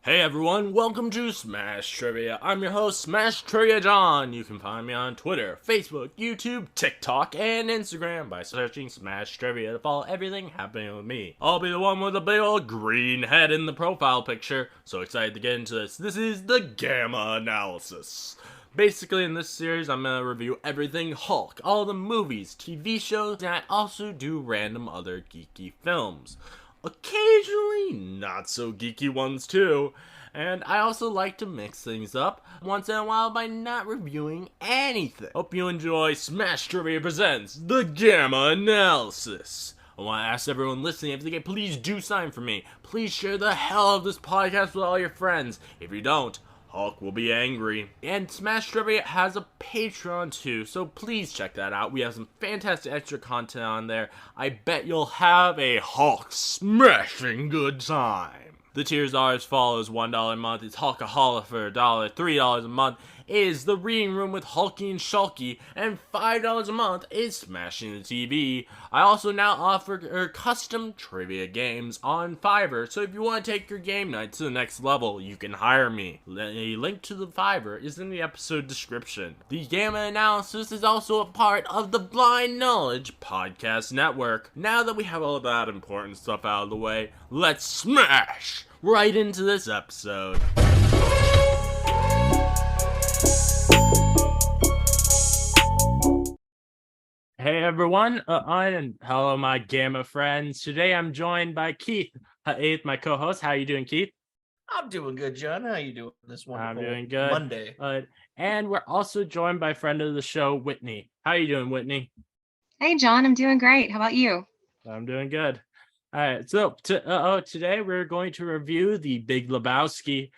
Hey everyone, welcome to Smash Trivia. I'm your host, Smash Trivia John. You can find me on Twitter, Facebook, YouTube, TikTok, and Instagram by searching Smash Trivia to follow everything happening with me. I'll be the one with the big old green head in the profile picture. So excited to get into this. This is the Gamma Analysis. Basically, in this series, I'm going to review everything Hulk, all the movies, TV shows, and I also do random other geeky films. Occasionally, not so geeky ones too. And I also like to mix things up once in a while by not reviewing anything. Hope you enjoy Smash Trivia Presents The Gamma Analysis. I want to ask everyone listening if they can please do something for me. Please share the hell out of this podcast with all your friends. If you don't, Hulk will be angry. And Smash Trivia has a Patreon too, so please check that out. We have some fantastic extra content on there. I bet you'll have a Hulk smashing good time. The tiers are as follows: $1 a month is Hulkaholic for $1, $3 a month is The Reading Room with Hulky and Shulky, and $5 a month is Smashing the TV. I also now offer custom trivia games on Fiverr, so if you want to take your game night to the next level, you can hire me. A link to the Fiverr is in the episode description. The Gamma Analysis is also a part of the Blind Knowledge Podcast Network. Now that we have all that important stuff out of the way, let's smash right into this episode. Hey everyone, and hello my Gamma friends. Today I'm joined by Keith, my co-host. How you doing, Keith? I'm doing good, John. How you doing this wonderful I'm doing good. Monday? And we're also joined by friend of the show, Whitney. How you doing, Whitney? Hey, John, I'm doing great. How about you? I'm doing good. All right, so today we're going to review the Big Lebowski.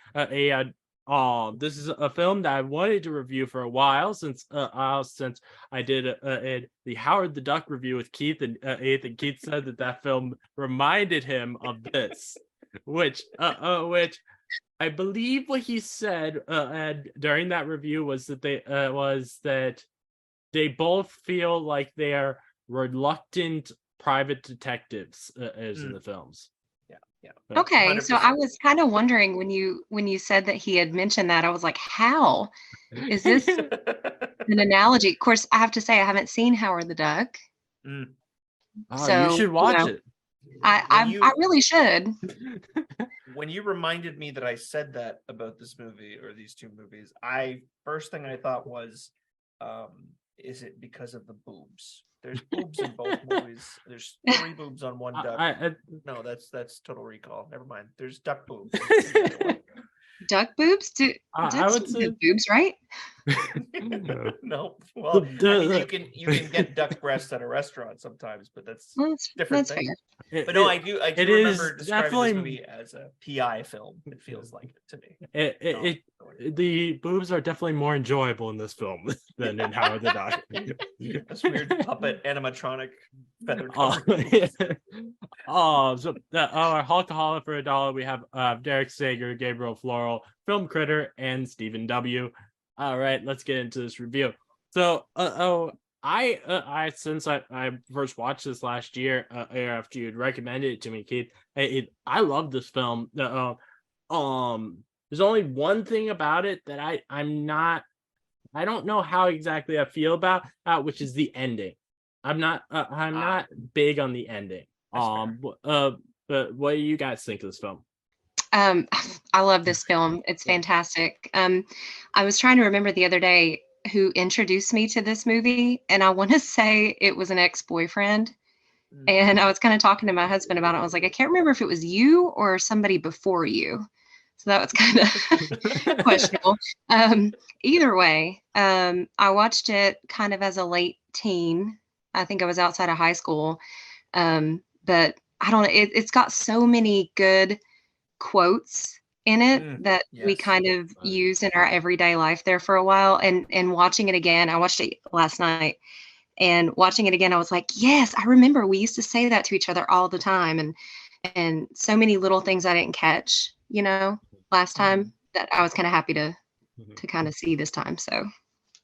This is a film that I wanted to review for a while since I did the Howard the Duck review with Keith and Keith said that film reminded him of this, which I believe what he said during that review was that they both feel like they are reluctant private detectives as in the films. Yeah. Okay, 100%. so I was kind of wondering when you said that he had mentioned that, I was like, how is this an analogy? Of course, I have to say I haven't seen Howard the Duck. So you should watch it. I really should. When you reminded me that I said that about this movie or these two movies, first thing I thought was, is it because of the boobs? There's boobs in both movies. There's 3 boobs on one duck. No, that's Total Recall. Never mind. There's duck boobs. Duck boobs? I would say boobs, right? No. Well, I mean, you can get duck breasts at a restaurant sometimes, but that's different thing. But no, I do remember describing this movie as a PI film. It feels like it to me. The boobs are definitely more enjoyable in this film than in Howard the Duck. This weird puppet animatronic feather. So our Hulkaholic for $1, we have Derek Sager, Gabriel Floral, Film Critter, and Stephen W. All right, let's get into this review. So, I since I first watched this last year, after you'd recommended it to me, Keith, I love this film. There's only one thing about it that I don't know how exactly I feel about, which is the ending. I'm not big on the ending. But what do you guys think of this film? I love this film. It's fantastic. I was trying to remember the other day who introduced me to this movie, and I want to say it was an ex-boyfriend. And I was kind of talking to my husband about it. I was like, I can't remember if it was you or somebody before you. So that was kind of questionable. Either way, I watched it kind of as a late teen. I think I was outside of high school. But I don't know. It's got so many good quotes in it that we kind of use in our everyday life there for a while. And watching it again, I watched it last night. And watching it again, I was like, yes, I remember we used to say that to each other all the time. And so many little things I didn't catch, last time that I was kind of happy to kind of see this time. So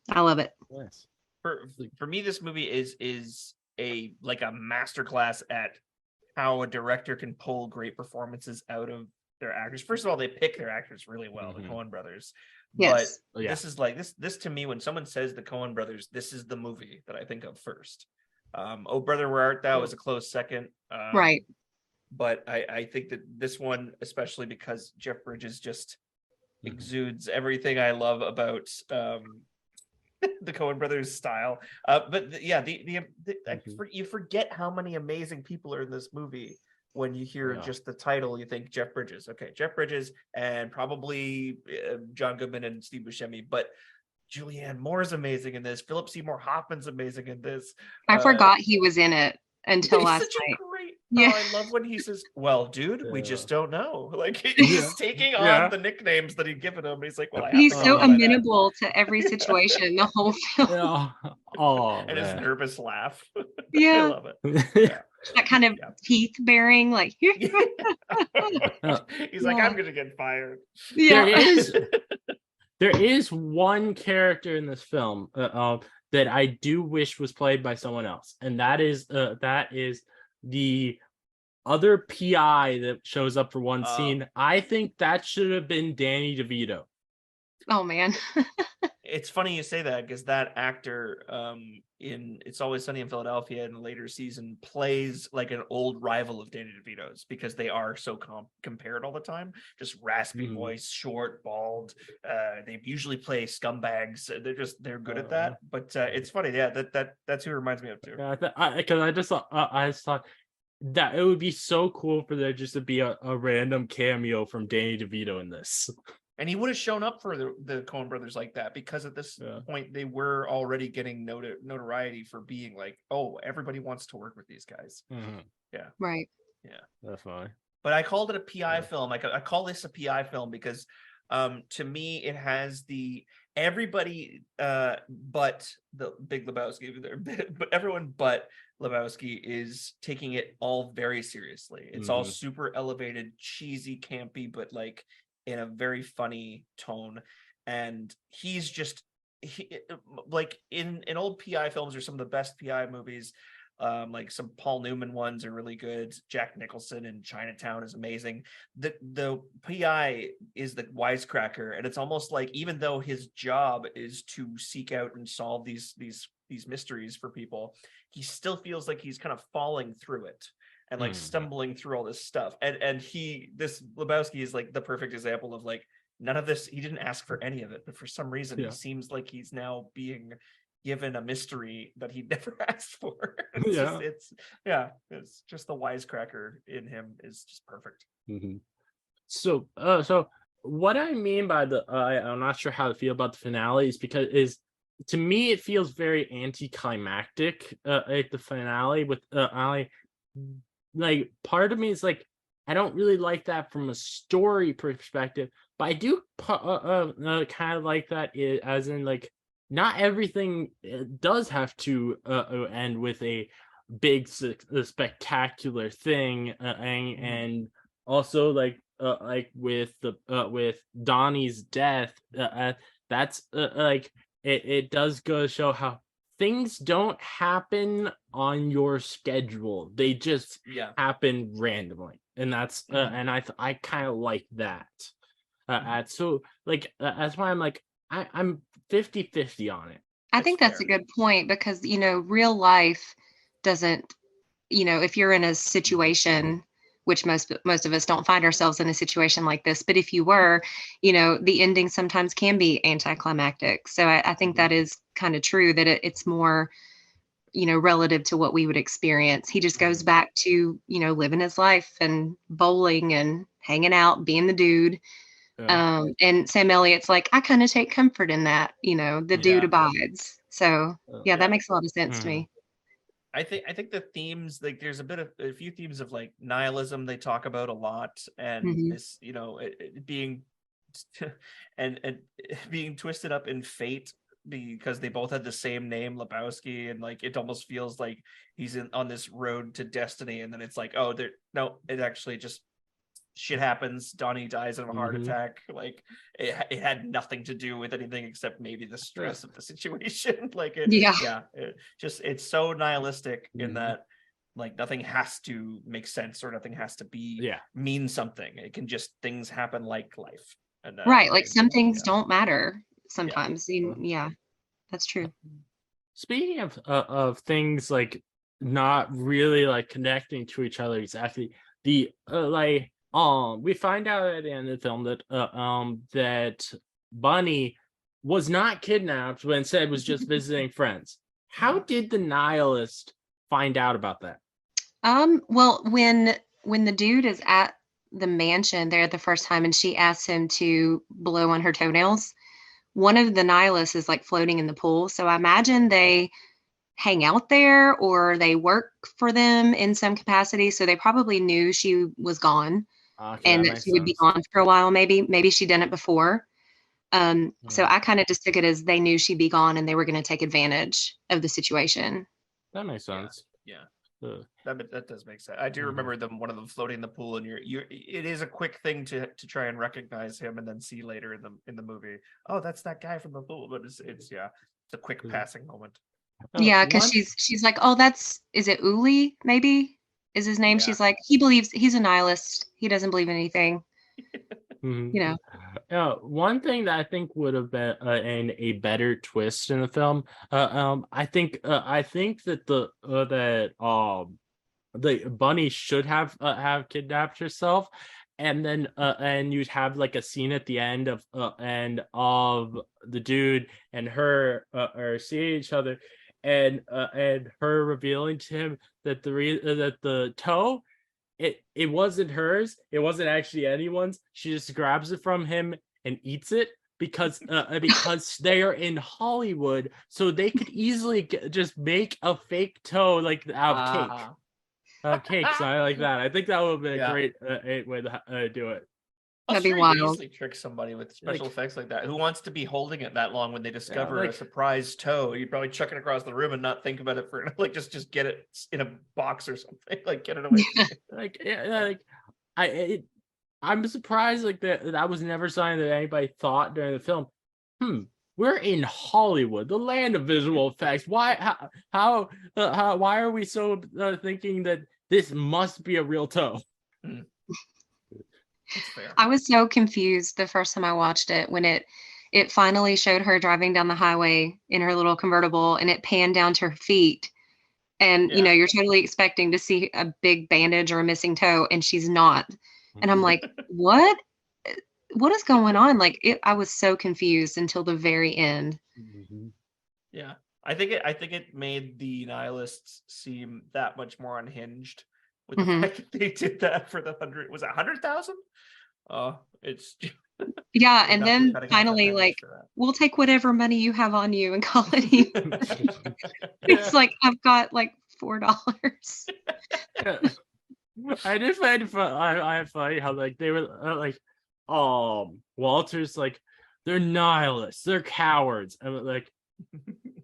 I love it. Yes. For me, this movie is a masterclass at how a director can pull great performances out of their actors. First of all, they pick their actors really well, the Mhm. Coen brothers. But Yes. Oh, yeah. this is like this to me, when someone says the Coen brothers, this is the movie that I think of first. Oh Brother, Where Art Thou was a close second. Right. But I think that this one, especially because Jeff Bridges just exudes everything I love about the Coen brothers style. You forget how many amazing people are in this movie when you hear just the title. You think Jeff Bridges, okay, Jeff Bridges, and probably John Goodman and Steve Buscemi, but Julianne Moore is amazing in this. Philip Seymour Hoffman's amazing in this. I forgot he was in it until He's last such night. a great. Yeah. Oh, I love when he says, "Well, dude, we just don't know." Like he's Yeah. taking on Yeah. the nicknames that he'd given him. He's like, "Well, I have He's to so go by that." amenable to every situation the whole film. Yeah. Oh, And his man. nervous laugh. I Yeah. love it. Yeah. That kind of teeth baring, like He's like, Yeah. I'm gonna get fired. yeah. There is one character in this film that I do wish was played by someone else, and that is the other PI that shows up for one scene. I think that should have been Danny DeVito. Oh man. It's funny you say that, because that actor in It's Always Sunny in Philadelphia in the later season plays like an old rival of Danny DeVito's, because they are so compared all the time. Just raspy voice, short, bald. They usually play scumbags. They're good at that. But it's funny, yeah. That's who it reminds me of too. Because I just thought that it would be so cool for there just to be a random cameo from Danny DeVito in this. And he would have shown up for the Coen brothers like that, because at this point they were already getting notoriety for being like, oh, everybody wants to work with these guys. Yeah. Right. Yeah. That's fine. But I called it a PI film. I call this a PI film because to me it has everybody but the Big Lebowski, but everyone but Lebowski is taking it all very seriously. It's all super elevated, cheesy, campy, but like in a very funny tone. And he's just like in old PI films, or some of the best PI movies, like some Paul Newman ones are really good. Jack Nicholson in Chinatown is amazing. The PI is the wisecracker, and it's almost like, even though his job is to seek out and solve these mysteries for people, he still feels like he's kind of falling through it and like stumbling through all this stuff. And this Lebowski is like the perfect example of like, none of this, he didn't ask for any of it, but for some reason he seems like he's now being given a mystery that he never asked for. It's just the wisecracker in him is just perfect. So what I mean by I'm not sure how to feel about the finale is to me it feels very anticlimactic at the finale with like part of me is like, I don't really like that from a story perspective, but I do kind of like that as in like, not everything does have to end with a big spectacular thing, and also like with Donnie's death, that's like it does go to show how things don't happen on your schedule. They just happen randomly. And that's and I kind of like that. So like that's why I'm like, I'm 50-50 on it. I think that's a good point, because real life doesn't, if you're in a situation, which most of us don't find ourselves in a situation like this, but if you were, the ending sometimes can be anticlimactic. So I think that is kind of true, that it's more relative to what we would experience. He just goes back to living his life and bowling and hanging out, being the dude. And Sam Elliott's like, I kind of take comfort in that, the dude abides. So that makes a lot of sense to me. I think the themes, like there's a few themes of like nihilism they talk about a lot, and this, it being and being twisted up in fate, because they both had the same name, Lebowski, and like it almost feels like he's on this road to destiny, and then it's like, oh, it actually just shit happens. Donnie dies of a heart attack. Like it had nothing to do with anything except maybe the stress of the situation. Like it's so nihilistic in that Like nothing has to make sense or nothing has to be Yeah. mean something. It can just things happen like life. And Right. Like some things yeah. don't matter sometimes. Yeah, that's true. Speaking of things like not really like connecting to each other exactly, the we find out at the end of the film that that Bunny was not kidnapped, but instead was just visiting friends. How did the nihilist find out about that? Well, when the dude is at the mansion there the first time and she asks him to blow on her toenails, one of the nihilists is like floating in the pool. So I imagine they hang out there or they work for them in some capacity. So they probably knew she was gone Okay, and that that makes she would be sense. gone for a while, maybe she done it before. So I kind of just took it as they knew she'd be gone and they were going to take advantage of the situation. That makes Yeah. sense. Yeah. Uh, That does make sense. I do remember one of them floating in the pool, and it is a quick thing to try and recognize him, and then see later in the movie, oh, that's that guy from the pool. But it's a quick passing moment. Yeah, because one she's like, oh, is it Uli? Maybe is his name. Yeah. She's like, he believes he's a nihilist. He doesn't believe in anything. Mhm. You know. One thing that I think would have been a better twist in the film, I think that the bunny should have kidnapped herself, and then and you'd have like a scene at the end of the dude and her are seeing each other, and her revealing to him that that the toe, it wasn't hers. It wasn't actually anyone's. She just grabs it from him and eats it because they are in Hollywood, so they could easily just make a fake toe like out of cake. Cake. So I like that. I think that would be a Yeah. great way to do it. That'd be You wild. easily trick somebody with special effects like that. Who wants to be holding it that long when they discover a surprise toe? You'd probably chuck it across the room and not think about it for like just get it in a box or something. Like get it away. I'm surprised that was never something that anybody thought during the film. We're in Hollywood, the land of visual effects. Why why are we so thinking that this must be a real toe? That's fair. I was so confused the first time I watched it when it finally showed her driving down the highway in her little convertible and it panned down to her feet. And you're totally expecting to see a big bandage or a missing toe, and she's not. And I'm like, what? What is going on? I was so confused until the very end. Yeah. I think it made the nihilists seem that much more unhinged with the fact that they did that for the 100. Was it 100,000? It's yeah, and then finally, like, we'll take whatever money you have on you and call it even. It's like I've got like $4. I did find I funny how like they were Walter's like, they're nihilists, they're cowards, and like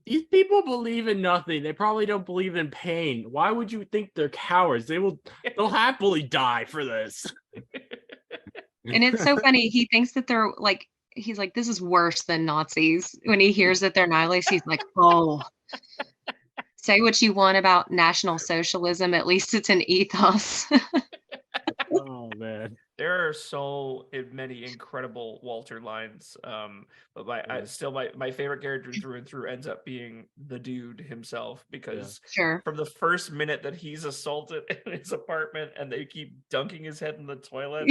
these people believe in nothing. They probably don't believe in pain. Why would you think they're cowards? They'll happily die for this. And it's so funny. He thinks that they're like, he's like, this is worse than Nazis. When he hears that they're nihilists, he's like, oh, say what you want about National Socialism. At least it's an ethos. Oh man. There are so many incredible Walter lines, but my favorite character through and through ends up being the dude himself, because from the first minute that he's assaulted in his apartment and they keep dunking his head in the toilet,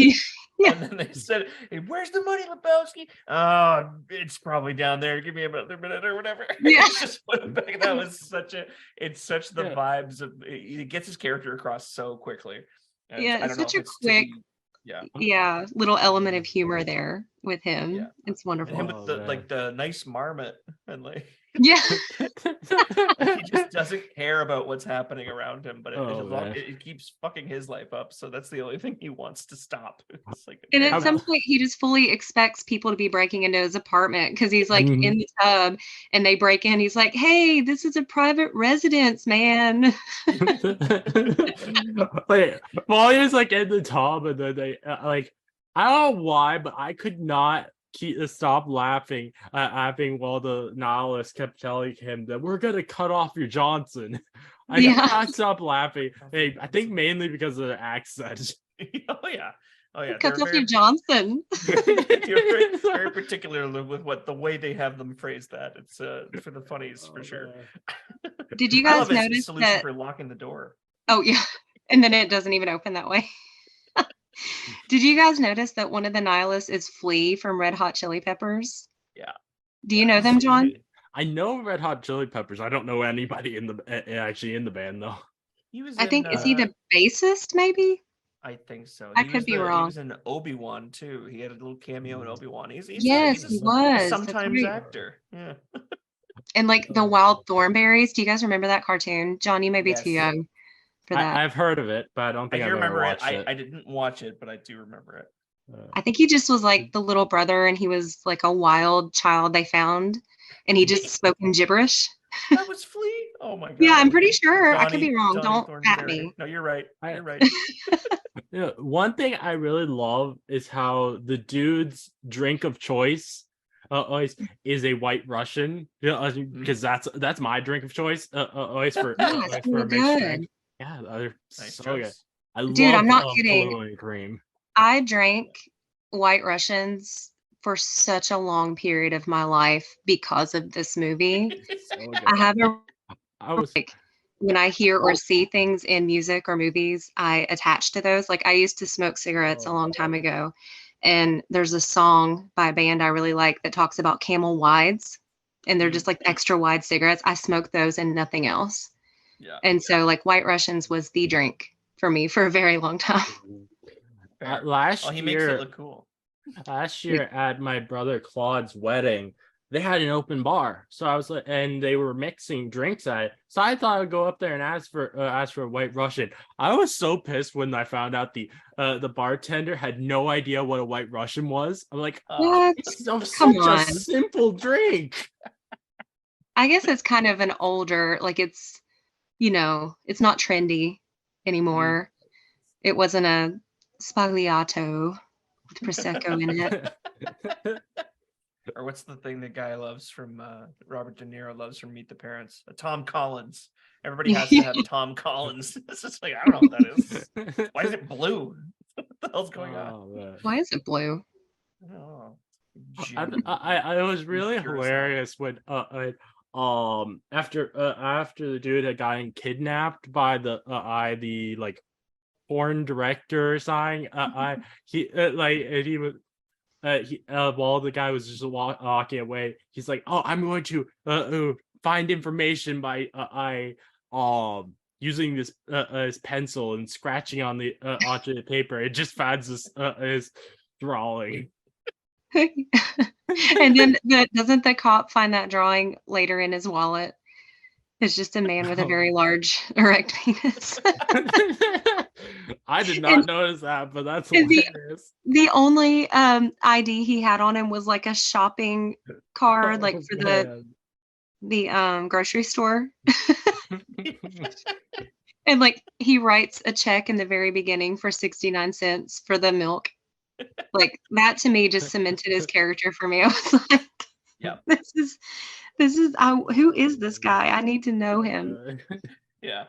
and then they said, "Hey, where's the money, Lebowski?" Oh, it's probably down there. Give me another minute or whatever. Yeah. Just put it back. That was such the vibes of it. Gets his character across so quickly. And yeah, it's such a quick. Little element of humor there with him. Yeah. It's wonderful. And him with the nice marmot and like yeah. he just doesn't care about what's happening around him, but it keeps fucking his life up. So that's the only thing he wants to stop. And at some point he just fully expects people to be breaking into his apartment because he's like in the tub and they break in. He's like, hey, this is a private residence, man. While he was like in the tub, and then they I don't know why, but I could not stop laughing while the nihilist kept telling him that we're gonna cut off your Johnson. I stopped laughing. Hey, I think mainly because of the accent. Oh yeah. Oh yeah. Cuts They're off very, your Johnson. you're very particular with what the way they have them phrase that. It's for the funnies for sure. Did you I guys love his notice solution that? for locking the door. Oh yeah, and then it doesn't even open that way. Did you guys notice that one of the nihilists is Flea from Red Hot Chili Peppers? Yeah. Do you know them, John? I know Red Hot Chili Peppers. I don't know anybody in the actually in the band though. He was I in, think is he the bassist? Maybe I think so. I could be He wrong. was in Obi-Wan too. He had a little cameo in Obi-Wan. He's Yes, he a was. That's sometimes right. actor. Yeah. And like the Wild Thornberries. Do you guys remember that cartoon? John, you may be too Yes. young for that. I've heard of it, but I don't I think do I've ever remember it. watched it. I didn't watch it, but I do remember it. I think he just was like the little brother, and he was like a wild child they found, and he just spoke in gibberish. That was Flea. Oh my god. Yeah, I'm pretty sure. I could be wrong. Johnny Don't at Thornberry. me. No, you're right. I- You're right. Yeah, one thing I really love is how the dude's drink of choice always is a White Russian. Yeah, because that's my drink of choice. Always for Yeah, always it's for a really mixed good. drink. Yeah, they're Nice so good. choice. I Dude, love I'm not kidding. Kahlua and cream. I drank White Russians for such a long period of my life because of this movie. So good. I have a I was like when I hear or see things in music or movies, I attach to those. Like I used to smoke cigarettes a long time ago, and there's a song by a band I really like that talks about Camel Wides, and they're just like extra wide cigarettes. I smoked those and nothing else. Yeah. And so like White Russians was the drink for me for a very long time. Fair. last Oh, he makes it year. look cool. Last year at my brother Claude's wedding, they had an open bar. So I was like, and they were mixing drinks at it. So I thought I'd go up there and ask for a White Russian. I was so pissed when I found out the bartender had no idea what a White Russian was. I'm like, What? it's Come such a on. simple drink. I guess it's kind of an older, like it's, it's not trendy anymore. It wasn't a Spagliato with Prosecco in it. Or what's the thing the guy loves from Robert De Niro loves from Meet the Parents? Tom Collins. Everybody has to have Tom Collins. It's just like, I don't know what that is. Why is it blue? What the hell's going on? Man. Why is it blue? I don't know. I was really Curacao. hilarious when after the dude had gotten kidnapped by the like porn director or something. While the guy was just walking away, he's like, "Oh, I'm going to find information by using this his pencil and scratching on the onto the paper. It just finds his drawing." And then doesn't the cop find that drawing later in his wallet? It's just a man with a very large erect penis. I did not notice that, but that's And hilarious. The only ID he had on him was like a shopping card, like for the grocery store. And like he writes a check in the very beginning for 69 cents for the milk. Like that to me just cemented his character for me. I was like, yeah, this is who is this guy? I need to know him. Yeah.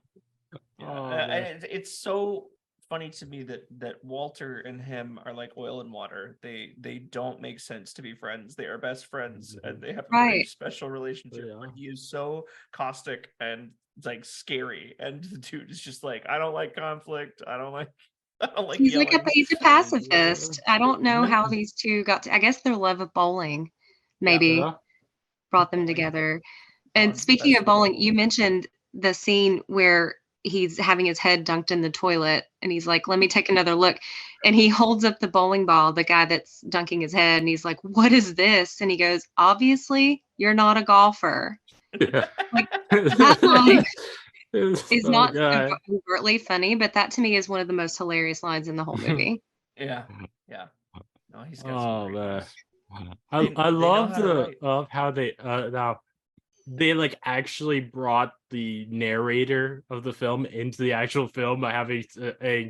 Oh, and it's so funny to me that Walter and him are like oil and water. They don't make sense to be friends. They are best friends, and they have a very special relationship. Yeah. Like, he is so caustic and like scary, and the dude is just like, I don't like conflict. I don't like He's yelling. like he's a pacifist. I don't know how these two got to. I guess their love of bowling maybe brought them together. And speaking of bowling, you mentioned the scene where he's having his head dunked in the toilet and he's like, let me take another look. And he holds up the bowling ball, the guy that's dunking his head, and he's like, what is this? And he goes, obviously you're not a golfer. Yeah. Like that line is so not good. overtly funny, but that to me is one of the most hilarious lines in the whole movie. Yeah. No, he's got some great ones. I love how they now they like actually brought the narrator of the film into the actual film by having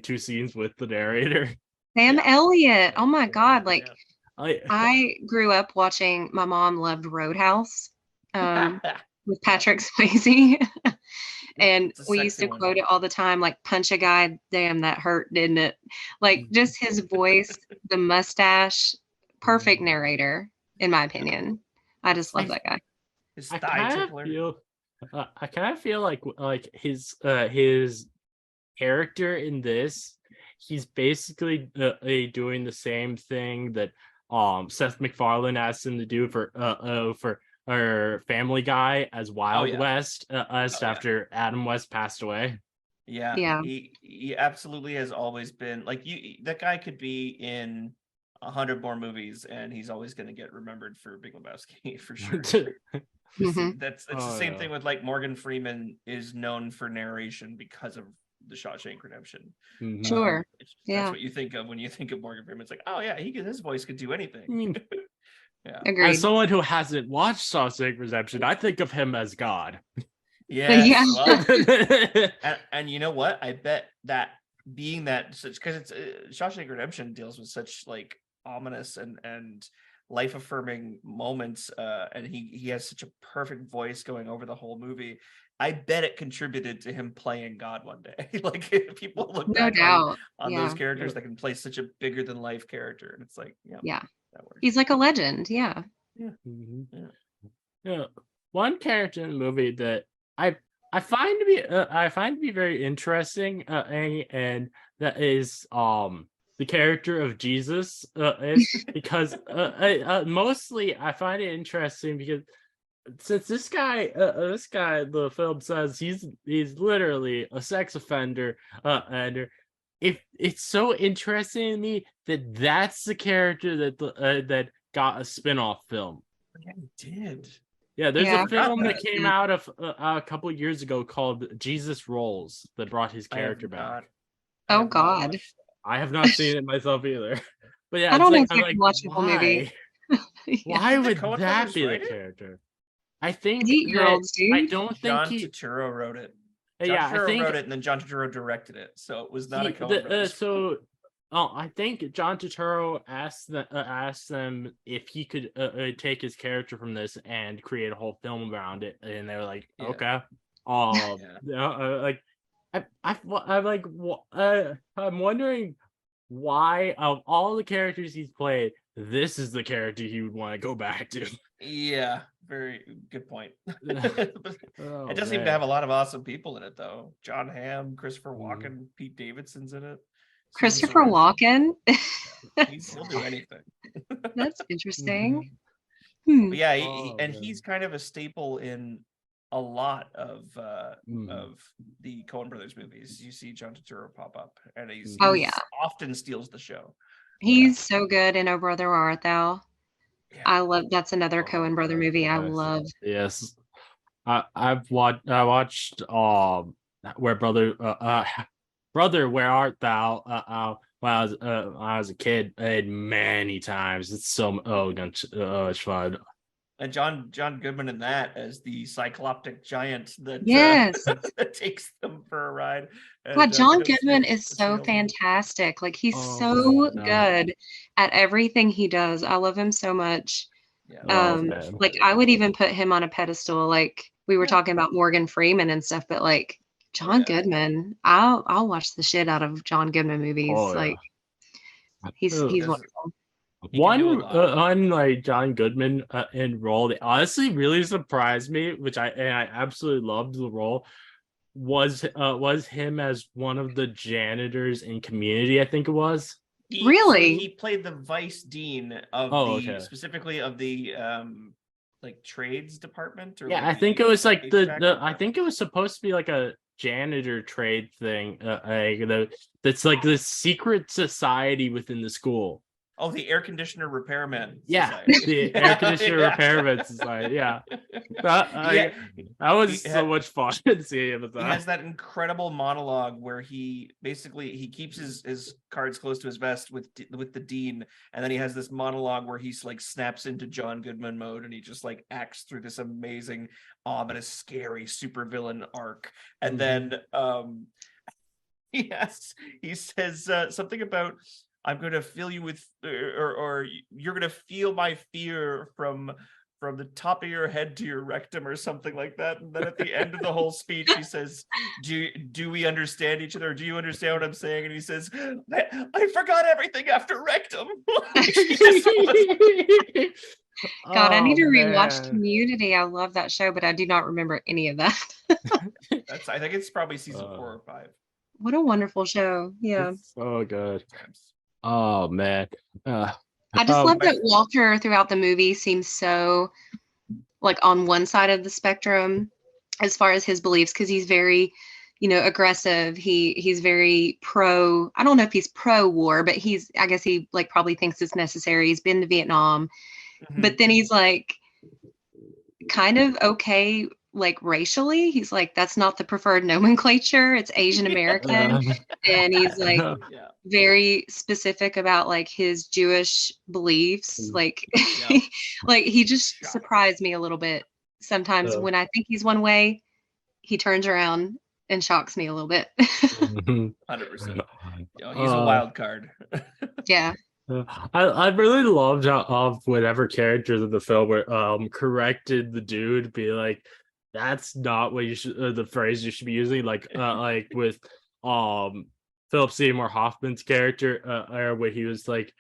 two scenes with the narrator. Sam Elliott. Oh my God. Like Yeah. I grew up watching, my mom loved Roadhouse. with Patrick Swayze. And It's a we used sexy to one. quote it all the time, like, punch a guy, damn, that hurt, didn't it? Like, just his voice, the mustache, perfect narrator, in my opinion. I just love that guy. His I thigh kind of tickler. feel, I kind of feel like his character in this, he's basically doing the same thing that Seth MacFarlane asked him to do for Family Guy as Wild yeah. West yeah. after Adam West passed away. Yeah, Yeah. he absolutely has always been like that guy could be in 100 more movies and he's always going to get remembered for Big Lebowski for sure. Mhm. That's the same thing with like Morgan Freeman is known for narration because of the Shawshank Redemption. Mhm. Sure. That's Yeah. what you think of when you think of Morgan Freeman. It's like, oh yeah, his voice could do I anything. mean, Yeah. as Agreed. someone who hasn't watched Shawshank Redemption, I think of him as God. Yes. Yeah. Well, and you know what? I bet that being that such because it's Shawshank Redemption deals with such like ominous and life affirming moments, and he has such a perfect voice going over the whole movie. I bet it contributed to him playing God one day. Like people look No back doubt. on Yeah. those characters that can play such a bigger than life character, and it's like, yeah, Yeah. that works. He's like a legend. Yeah. Yeah. Mhm. Yeah. Yeah, one character in the movie that I find to be very interesting, and that is the character of Jesus, is because mostly I find it interesting because since this guy the film says he's literally a sex offender, and if it's so interesting to me that that's the character that got a spin-off film. Yeah, he did. Yeah, there's Yeah. a I forgot film that that. came out of a couple years ago called Jesus Rolls that brought his I have character back. not. Oh I have not God. watched I have not seen it myself either. But yeah, I it's don't like think I'm I like, can watch a whole movie. why? Yeah. Why Did the would Coen that brothers be the write it? character? I think He's 8-year-olds, I dude. don't think John he. Turturro wrote it. Yeah, I think wrote it, and then John Turturro directed it, so it was not a he Coen Brothers. so. Oh, I think John Turturro asked them if he could take his character from this and create a whole film around it, and they were like, Yeah. okay. Yeah. Like I'm like, I'm wondering why of all the characters he's played, this is the character he would want to go back to. Yeah, very good point. Oh, It does seem to man. have a lot of awesome people in it, though. John Hamm, Christopher Mhm. Walken, Pete Davidson's in it. Susan Christopher Sarandon. Walken. He'll do anything. That's interesting. But yeah, Oh, and man. he's kind of a staple in a lot of Mhm. the Coen Brothers movies. You see John Turturro pop up, and he's Oh, he's yeah. often steals the show. He's so good in Oh Brother, Where Art Thou? Yeah. I love that's another Oh, Coen brother movie I love. Yes. I watched where brother where art thou when I was a kid many times. It's so it's fun. And John Goodman in that as the cycloptic giant that Yes. that takes them for a ride. God, John becomes Goodman the is so salesman. fantastic. Like he's Oh, so yeah. good at everything he does. I love him so much. Yeah, Oh, man. Like I would even put him on a pedestal. Like we were talking about Morgan Freeman and stuff, but like John yeah. Goodman, I'll watch the shit out of John Goodman movies. Oh, yeah. Like he's does- wonderful. He can do a lot. One like John Goodman in role that honestly really surprised me, which I absolutely loved the role, was him as one of the janitors in Community, I think it was. Really? He played the vice dean of specifically of the like trades department, or Yeah, like I think it was like HVAC I think it was supposed to be like a janitor trade thing, that's like this secret society within the school. Oh, the air conditioner repairman. Yeah, Society. the air conditioner repairman society. Yeah, that was so much fun to see him. He has that incredible monologue where he keeps his cards close to his vest with the dean, and then he has this monologue where he's like snaps into John Goodman mode, and he just like acts through this amazing, ominous, scary supervillain arc, and then he says something about, I'm going to fill you with, or you're going to feel my fear from from the top of your head to your rectum or something like that. And then at the end of the whole speech, he says, do we understand each other? Do you understand what I'm saying? And he says, I forgot everything after rectum. God, I need to rewatch man. Community. I love that show, but I do not remember any of that. I think it's probably season 4 or 5. What a wonderful show. Yeah. It's so good. Oh man. I just love that Walter throughout the movie seems so like on one side of the spectrum as far as his beliefs, because he's very, aggressive. He's very pro. I don't know if he's pro war, but I guess he like probably thinks it's necessary. He's been to Vietnam, but then he's like kind of okay, like racially. He's like, that's not the preferred nomenclature. It's Asian American. And he's like very specific about like his Jewish beliefs. Like, like he just surprised me a little bit. Sometimes when I think he's one way, he turns around and shocks me a little bit. 100%. He's a wild card. Yeah. I really loved how whatever characters in the film were corrected the dude, be like, that's not what you should the phrase you should be using, like with Philip Seymour Hoffman's character, where he was like,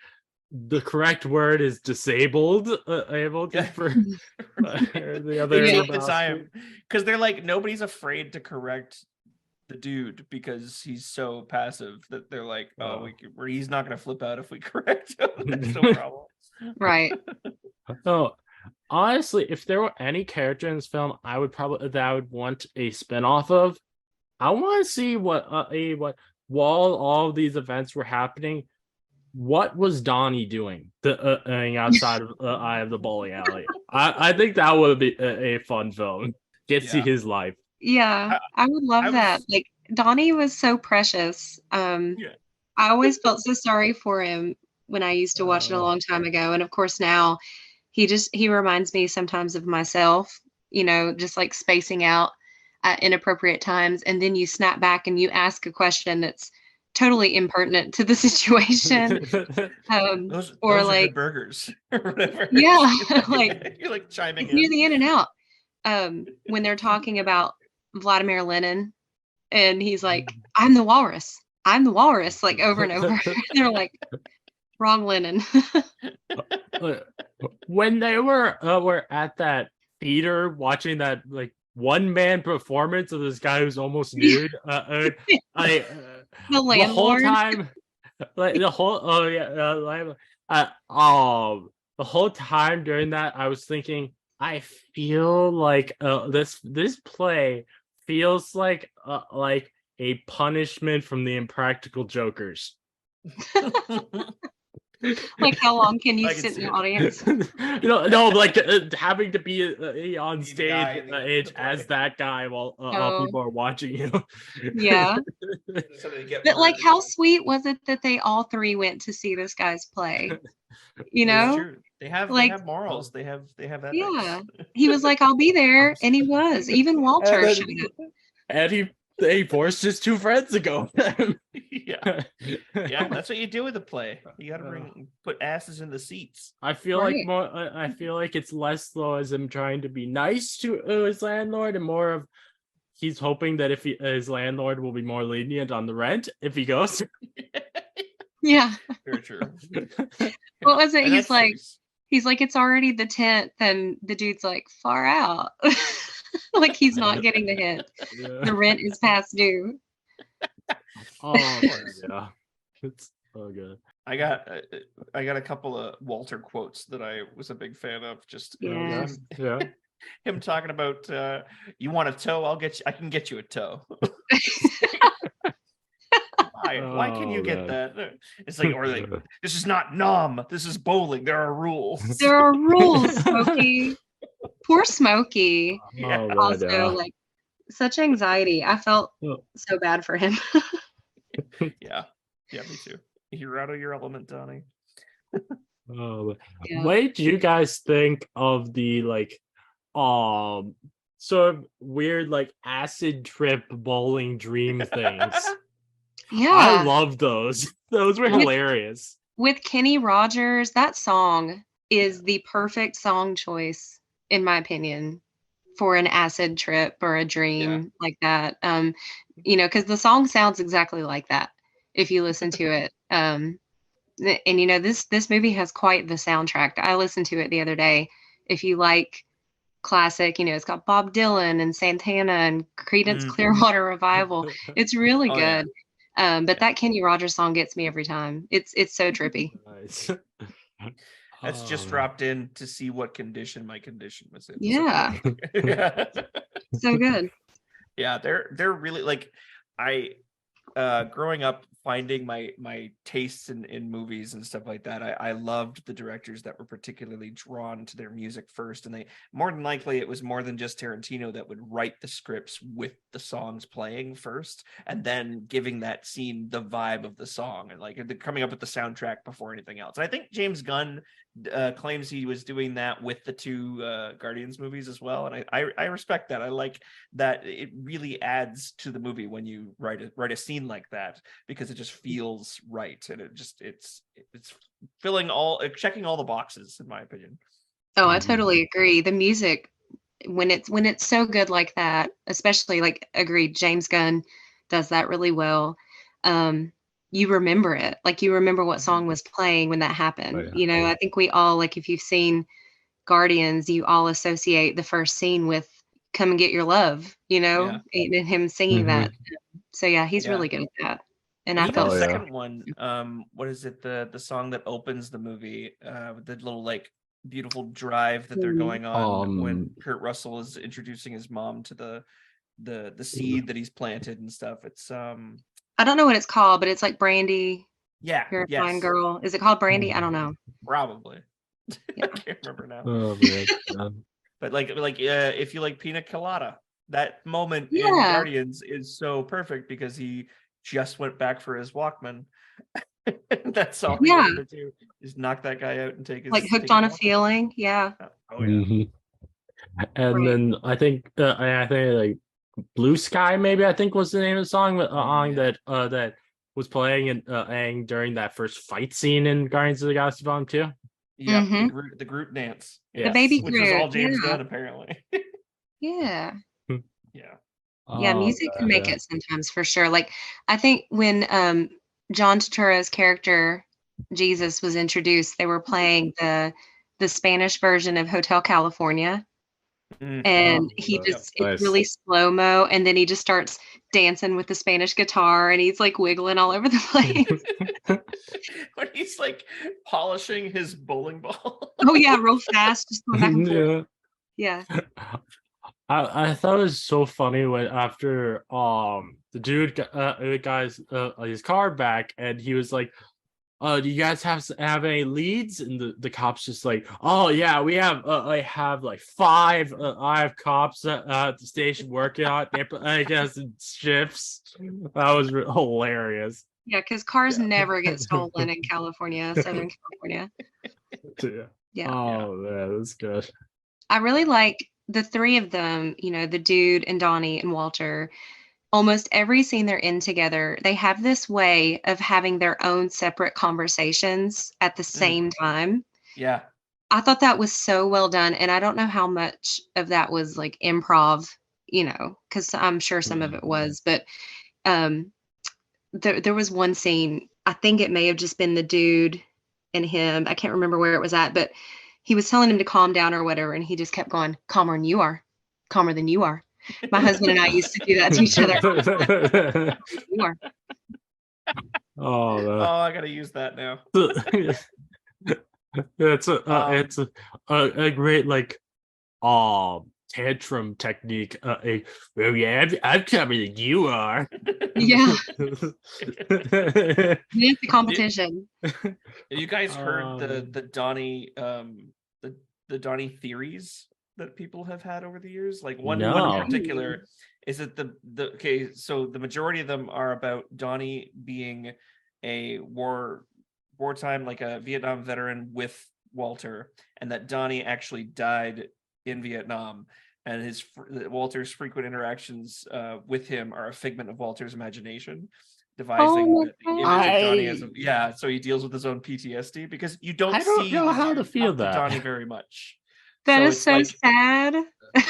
the correct word is disabled, able to for the other they take the time because they're like, nobody's afraid to correct the dude because he's so passive that they're like, he's not going to flip out if we correct him. That's no problem. Right. Oh, honestly, if there were any character in this film, I would want a spin-off of. I want to see what while all of these events were happening, what was Donnie doing outside of Eye of the Bowling Alley? I think that would be a fun film. Get to see his life. Yeah, I would love that. Like Donnie was so precious. I always felt so sorry for him when I used to watch it a long time ago. And of course now he reminds me sometimes of myself, just like spacing out at inappropriate times. And then you snap back and you ask a question that's totally impertinent to the situation. Those or are like good burgers or whatever. Yeah. Like you're like chiming near in. the In and Out. When they're talking about Vladimir Lenin and he's like, I'm the walrus, like over and over. They're like, wrong Lenin. When they were at that theater watching that like one-man performance of this guy who's almost nude, the whole time, like the whole time during that, I was thinking, I feel like this play feels like a punishment from the Impractical Jokers. Like, how long can you sit in the audience? No, like having to be on stage as that guy while people are watching you. Yeah. But like, how sweet was it that they all three went to see this guy's play? They have morals. They have ethics. Yeah. He was like, I'll be there, and he was. Even Walter showed up. And he forced his two friends to go. Yeah, that's what you do with a play. You gotta put asses in the seats. I feel like it's less though as him trying to be nice to his landlord, and more of he's hoping that if his landlord will be more lenient on the rent if he goes. Yeah. Very true. What was it? He's like, it's already the 10th, and the dude's like, far out. Like he's not getting the hint. Yeah. The rent is past due. Oh yeah, it's so good. I got a couple of Walter quotes that I was a big fan of. Just him talking about you want a toe? I can get you a toe. Why can you get that? It's like, or like, this is not nom. This is bowling. There are rules. There are rules, Smokey. Poor Smokey. Also, like, such anxiety. I felt so bad for him. Yeah, me too. You're out of your element, Donnie. What did you guys think of the like sort of weird like acid trip bowling dream things? Yeah, I love those. Those were hilarious. With Kenny Rogers, that song is the perfect song choice in my opinion, for an acid trip or a dream like that. Because the song sounds exactly like that if you listen to it. And this movie has quite the soundtrack. I listened to it the other day. If you like classic, it's got Bob Dylan and Santana and Creedence Clearwater Revival. It's really good. But that Kenny Rogers song gets me every time. It's so trippy. Nice. That's just dropped in to see what condition my condition was in. Yeah. So, So good. Yeah, they're really like growing up, finding my tastes in movies and stuff like that. I loved the directors that were particularly drawn to their music first, and they more than likely it was more than just Tarantino that would write the scripts with the songs playing first, and then giving that scene the vibe of the song, and like coming up with the soundtrack before anything else. And I think James Gunn claims he was doing that with the two Guardians movies as well, and I respect that. I like that it really adds to the movie when you write a scene like that, because it just feels right, and it's checking all the boxes, in my opinion. Oh, I totally agree. The music, when it's so good like that, especially like agreed, James Gunn does that really well. You remember it. Like you remember what song was playing when that happened. Oh, yeah. I think we all, like if you've seen Guardians, you all associate the first scene with Come and Get Your Love, and him singing that. So yeah, he's really good at that. And I even felt the second one, what is it, the song that opens the movie, the little like beautiful drive that they're going on when Kurt Russell is introducing his mom to the seed that he's planted and stuff. It's I don't know what it's called, but it's like Brandy. Yeah. You're a fine girl. Is it called Brandy? I don't know. Probably. Yeah. I can't remember now. Oh man. But like if you like Pina Colada, that moment in Guardians is so perfect because he just went back for his Walkman. That's all he wanted to do, is knock that guy out and take his, like Hooked on a Feeling. Yeah. Oh yeah. And then I think like Blue Sky, maybe I think was the name of the song that was playing and during that first fight scene in Guardians of the Galaxy Volume 2. Yeah, the Groot dance. The baby which Groot. was all James Gunn, apparently. Yeah. Yeah. Music can make it sometimes, for sure. Like I think when John Turturro's character Jesus was introduced, they were playing the Spanish version of Hotel California. And he just it's really slow-mo, and then he just starts dancing with the Spanish guitar, and he's like wiggling all over the place. When he's like polishing his bowling ball. Oh yeah, real fast, just going back and forth. Yeah. I thought it was so funny when after the dude got his car back, and he was like, do you guys have any leads? And the cops just like, oh yeah, we have I have like 5 I have cops at the station working on it, I guess in shifts. That was hilarious. Yeah, because cars never get stolen in California, Southern California. Yeah. Oh man, that's good. I really like the 3 of them, the dude and Donnie and Walter. Almost every scene they're in together, they have this way of having their own separate conversations at the same time. Yeah. I thought that was so well done. And I don't know how much of that was like improv, because I'm sure some of it was. But there was one scene, I think it may have just been the dude and him. I can't remember where it was at, but he was telling him to calm down or whatever. And he just kept going, calmer than you are. Calmer than you are. My husband and I used to do that to each other. I gotta use that now. It's a great like tantrum technique. Well, yeah, I'm calmer than you are. Yeah. It's the competition. You guys heard the Donnie the Donnie theories that people have had over the years? Like one in particular is that so the majority of them are about Donnie being a wartime, like a Vietnam veteran with Walter, and that Donnie actually died in Vietnam, and Walter's frequent interactions with him are a figment of Walter's imagination, devising the image of Donnie as so he deals with his own PTSD, because you don't see know how to feel that Donnie very much. That So is it's so like, sad.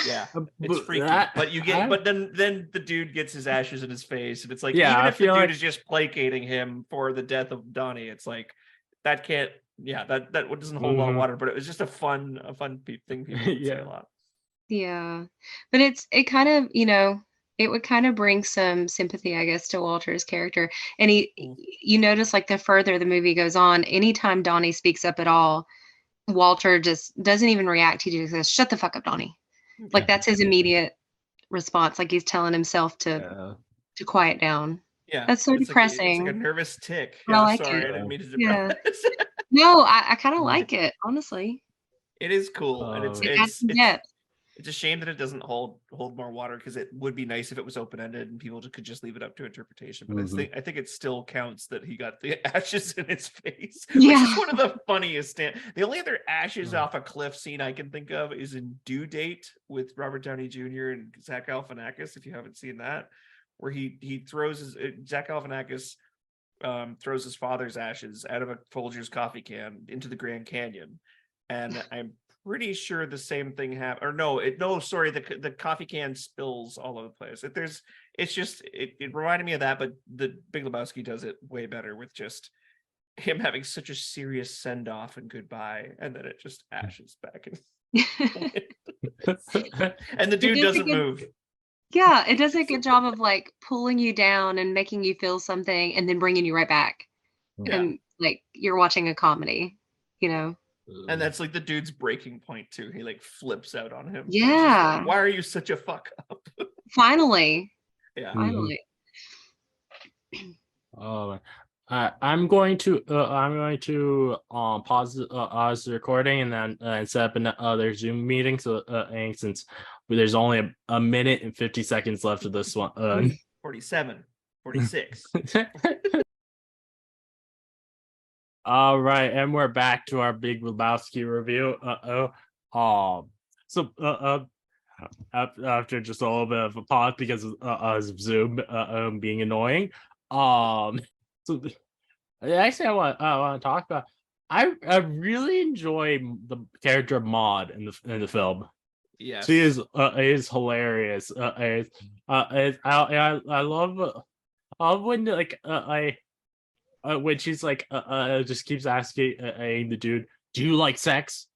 yeah, it's But freaky. that- But you get, I- but then the dude gets his ashes in his face, and it's like, Yeah, even I if the feel dude like- is just placating him for the death of Donnie, it's like that can't. Yeah, that doesn't hold a lot of water, but it was just a fun thing people would say Yeah. a lot. Yeah. But it kind of, it would kind of bring some sympathy, I guess, to Walter's character. And you notice like the further the movie goes on, anytime Donnie speaks up at all, Walter just doesn't even react. He just says, "Shut the fuck up, Donnie." Like that's his immediate response. Like he's telling himself to quiet down. Yeah, That's so it's depressing. like a nervous tick. But I Yeah, like sorry, it. I didn't mean to Yeah. depress. No, I kind of like it, honestly. It is cool, and It adds some depth. it's a shame that it doesn't hold more water, because it would be nice if it was open ended and people could just leave it up to interpretation. But I think it still counts that he got the ashes in his face, which is one of the funniest. The only other ashes off a cliff scene I can think of is in Due Date with Robert Downey Jr. and Zach Galifianakis. If you haven't seen that, where he throws Zach Galifianakis throws his father's ashes out of a Folgers coffee can into the Grand Canyon, and I'm pretty sure the same thing happened. Or the coffee can spills all over the place. It reminded me of that, but the Big Lebowski does it way better with just him having such a serious send off and goodbye, and then it just ashes back and the dude doesn't move. Yeah, it does a good job of like pulling you down and making you feel something and then bringing you right back. Yeah. And like you're watching a comedy, And that's like the dude's breaking point too. He like flips out on him. Yeah. Like, why are you such a fuck up? Finally. Yeah. Finally. Oh, I'm going to pause the recording and then set up another Zoom meeting. So and since there's only a minute and 50 seconds left of this one. 47, 46. All right, and we're back to our Big Lebowski review. So after just a little bit of a pause because of Zoom being annoying. So actually, I want to talk about. I really enjoy the character of Maud in the film. Yes, she is hilarious. I love when when she's like just keeps asking the dude, "Do you like sex?"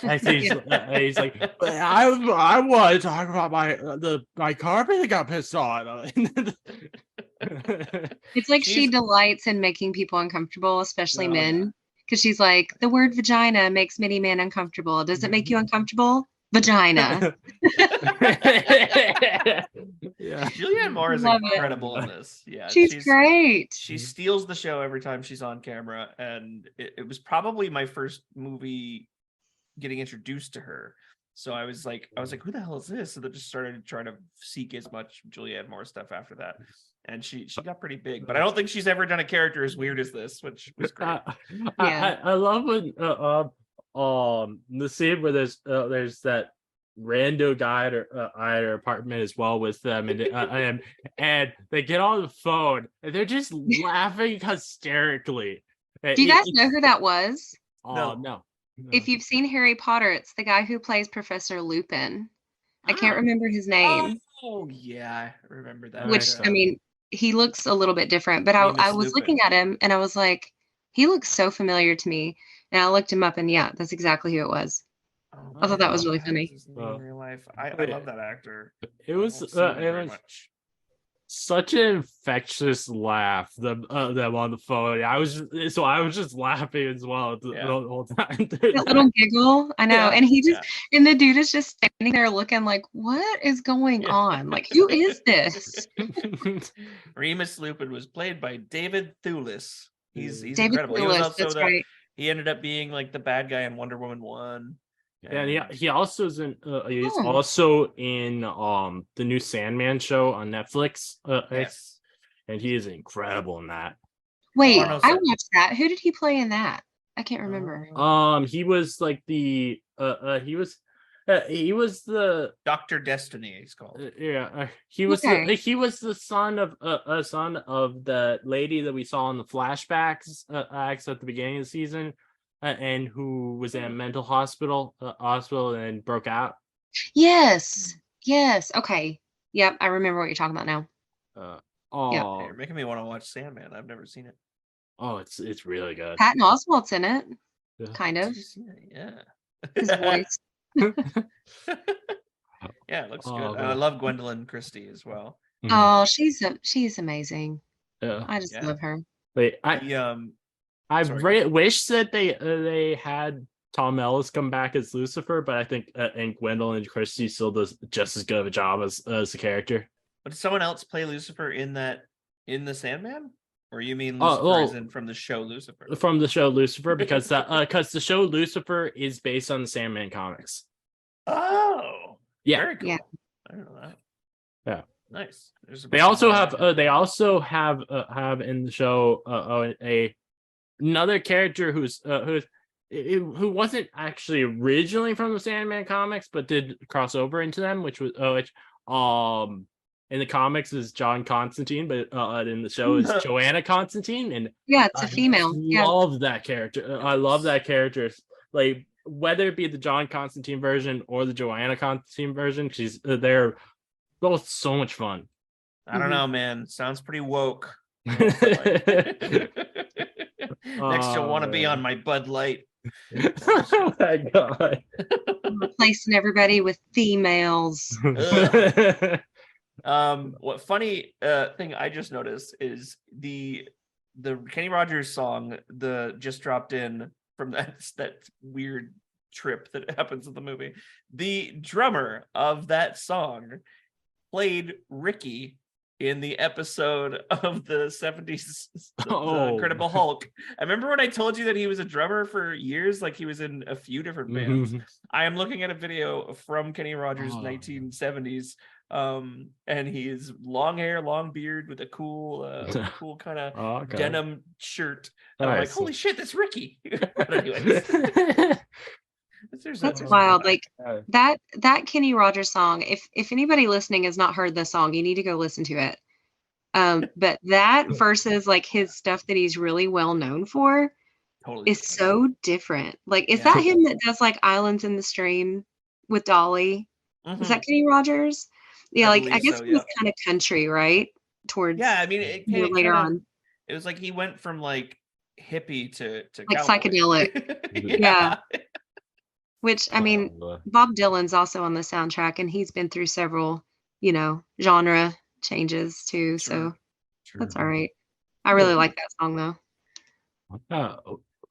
I think he's like, I want to talk about my carpet that got pissed on. It's like she delights in making people uncomfortable, especially men, because she's like, the word vagina makes many men uncomfortable. Does it make you uncomfortable? Vagina. Yeah. Julianne Moore is incredible in this. Yeah, she's great. She steals the show every time she's on camera, and it was probably my first movie getting introduced to her. So I was like, who the hell is this? So I just started trying to seek as much Julianne Moore stuff after that. And she got pretty big, but I don't think she's ever done a character as weird as this, which was great. I love when the scene where there's that rando guy at her apartment as well with them, and they get on the phone and they're just laughing hysterically. Do you guys know who that was? No. If you've seen Harry Potter, it's the guy who plays Professor Lupin. I can't remember his name. Oh yeah, I remember that. Which I mean, he looks a little bit different, but I was looking at him and I was like, he looks so familiar to me. And I looked him up, and yeah, that's exactly who it was. I thought that was really funny. In real life, I love that actor. It was such an infectious laugh. Them on the phone. I was just laughing as well the whole time. That little giggle, I know. And and the dude is just standing there looking like, what is going on? Like, who is this? Remus Lupin was played by David Thewlis. He's David incredible. Thewlis, He was also right. He ended up being like the bad guy in Wonder Woman 1. And he also is he's also in the new Sandman show on Netflix. Yes. And he is incredible in that. Wait, I watched that. Who did he play in that? I can't remember. He was like the he was the Dr. Destiny, he's called. He was the son of the lady that we saw in the flashbacks acts at the beginning of the season. and who was in a mental hospital and broke out. Yes. Yes. Okay. Yep. I remember what you're talking about now. Uh, Yep. Hey, you're oh, making me want to watch Sandman. I've never seen it. it's really good. Patton Oswalt's in it, Yeah. kind of. Have you seen it? His Yeah. voice. Yeah, it looks good. Oh, And I man. love Gwendolyn Christie as well. Mhm. Oh, she's amazing. Yeah. I just Yeah. love her. Wait, I Sorry, go ahead. wish that they had Tom Ellis come back as Lucifer, but I think and Gwendolyn Christie still does just as good of a job as the character. But did someone else play Lucifer in the Sandman? Or you mean Oh Lucifer is well, in from the show Lucifer? from the show Lucifer, because the show Lucifer is based on the Sandman comics. Oh, Yeah, very cool. Yeah. I don't know that. yeah. Nice. There's a They bunch of also more have have in the show another character who wasn't actually originally from the Sandman comics, but did cross over into them, which in the comics is John Constantine, but in the show is Joanna Constantine, and Yeah, it's a I female. Yeah. love that character. I love that character. Like whether it be the John Constantine version or the Joanna Constantine version, they're both so much fun. I don't Mhm. know, man. Sounds pretty woke. Next, you'll want to be on my Bud Light. Oh my god. Replacing everybody with females. Ugh. What funny thing I just noticed is the Kenny Rogers song, the just dropped in from that weird trip that happens in the movie. The drummer of that song played Ricky in the episode of the 70s the Incredible Hulk. I remember when I told you that he was a drummer for years, like he was in a few different bands. I am looking at a video from Kenny Rogers 1970s, and he's long hair, long beard with a cool kind of denim shirt. And I'm like, holy shit, that's Ricky. But anyways. That's wild. Like that Kenny Rogers song. If anybody listening has not heard the song, you need to go listen to it. But that versus like his stuff that he's really well known for is so different. Like, is that him that does like Islands in the Stream with Dolly? Is that Kenny Rogers? Yeah, like I guess so, he was kind of country, right? Towards I mean, it later on. It was like he went from like hippie to like cowboy. Psychedelic. Yeah. Which I mean, Bob Dylan's also on the soundtrack, and he's been through several, genre changes too. So that's all right. I really like that song though.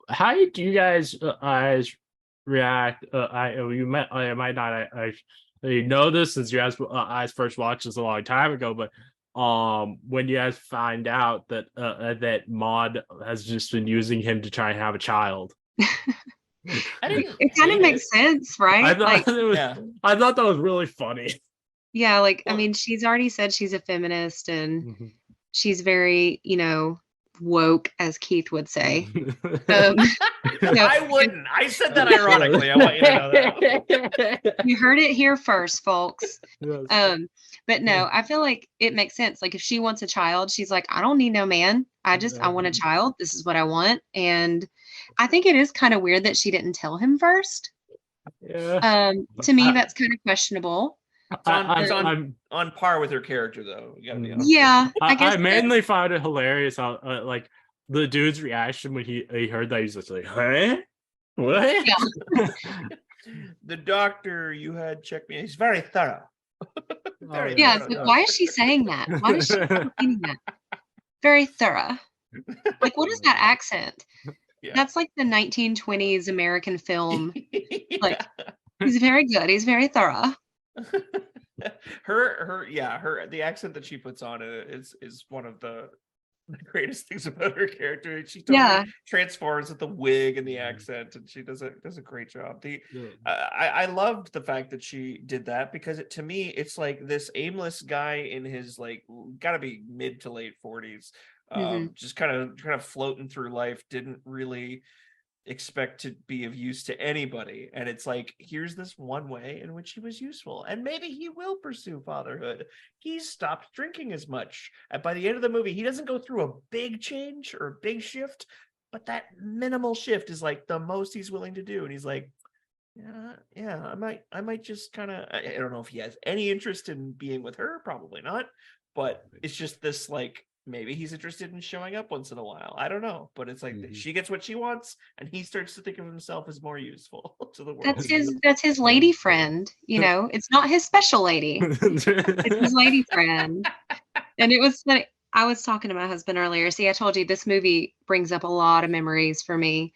How did you guys react? I might not know this since you guys first watched this a long time ago, but when you guys find out that that Maud has just been using him to try and have a child. It kind of makes sense, right? I thought that was really funny. Yeah, like I mean, she's already said she's a feminist and she's very, woke, as Keith would say. I wouldn't. I said that ironically. I want you to know that. You heard it here first, folks. But no, I feel like it makes sense. Like if she wants a child, she's like, I don't need no man. I want a child. This is what I want. And I think it is kind of weird that she didn't tell him first. Yeah. To me, that's kind of questionable. It's on par with her character, though. You gotta be honest. Yeah, I mainly found it hilarious how like the dude's reaction when he heard that. He's just like, huh? What? Yeah. The doctor you had checked me. He's very thorough. Yeah, it's like, why is she saying that? Why is she repeating that? Very thorough. Like, what is that accent? Yeah. That's like the 1920s American film. Like, he's very good. He's very thorough. The accent that she puts on it is one of the greatest things about her character. She totally transforms with the wig and the accent, and she does a great job. I loved the fact that she did that, because to me it's like this aimless guy in his like gotta be mid to late 40s, just kind of floating through life, didn't really expect to be of use to anybody, and it's like, here's this one way in which he was useful, and maybe he will pursue fatherhood. He's stopped drinking as much, and by the end of the movie he doesn't go through a big change or a big shift, but that minimal shift is like the most he's willing to do. And he's like, yeah, I might just kind of, I don't know if he has any interest in being with her, probably not, but it's just this like, maybe he's interested in showing up once in a while. I don't know, but it's like she gets what she wants, and he starts to think of himself as more useful to the world. That's his lady friend. You know, it's not his special lady. It's his lady friend. And it was funny. I was talking to my husband earlier. See, I told you this movie brings up a lot of memories for me.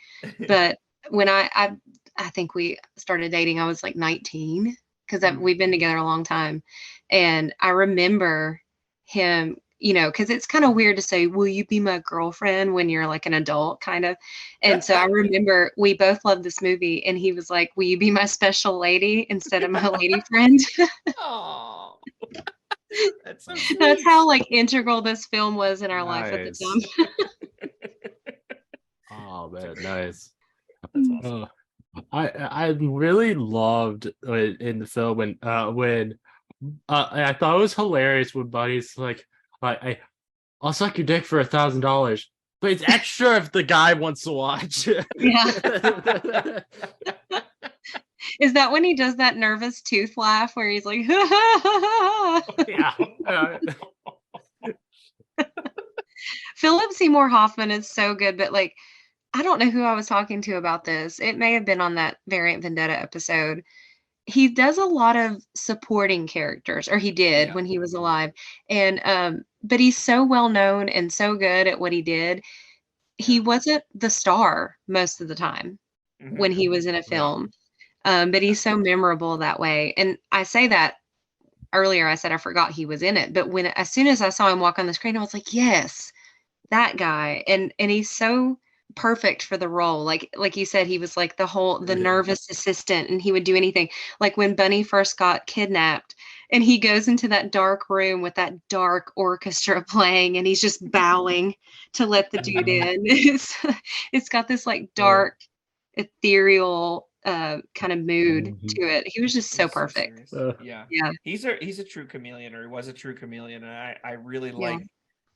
But when I think we started dating, I was like 19 because we've been together a long time, and I remember him. You know, because it's kind of weird to say, will you be my girlfriend when you're like an adult kind of. And so I remember we both loved this movie and he was like, will you be my special lady instead of my lady friend? Oh, that's so That's how like integral this film was in our life at the time. Oh man, nice. That's awesome. I really loved in the film when I thought it was hilarious when Buddy's like, I'll suck your dick for $1,000, but it's extra if the guy wants to watch. Yeah. Is that when he does that nervous tooth laugh where he's like, Yeah. Philip Seymour Hoffman is so good, but like, I don't know who I was talking to about this. It may have been on that Variant Vendetta episode. He does a lot of supporting characters, or he did when he was alive. And but he's so well known and so good at what he did. He wasn't the star most of the time when he was in a film. But he's so memorable that way. And I say that earlier, I said I forgot he was in it. But as soon as I saw him walk on the screen, I was like, yes, that guy. And he's so perfect for the role. Like you said, he was like the nervous assistant, and he would do anything. Like when Bunny first got kidnapped and he goes into that dark room with that dark orchestra playing and he's just bowing to let the dude in. It's got this like dark, ethereal kind of mood to it. He was just so perfect. Yeah. He's a true chameleon, or he was a true chameleon. And I really like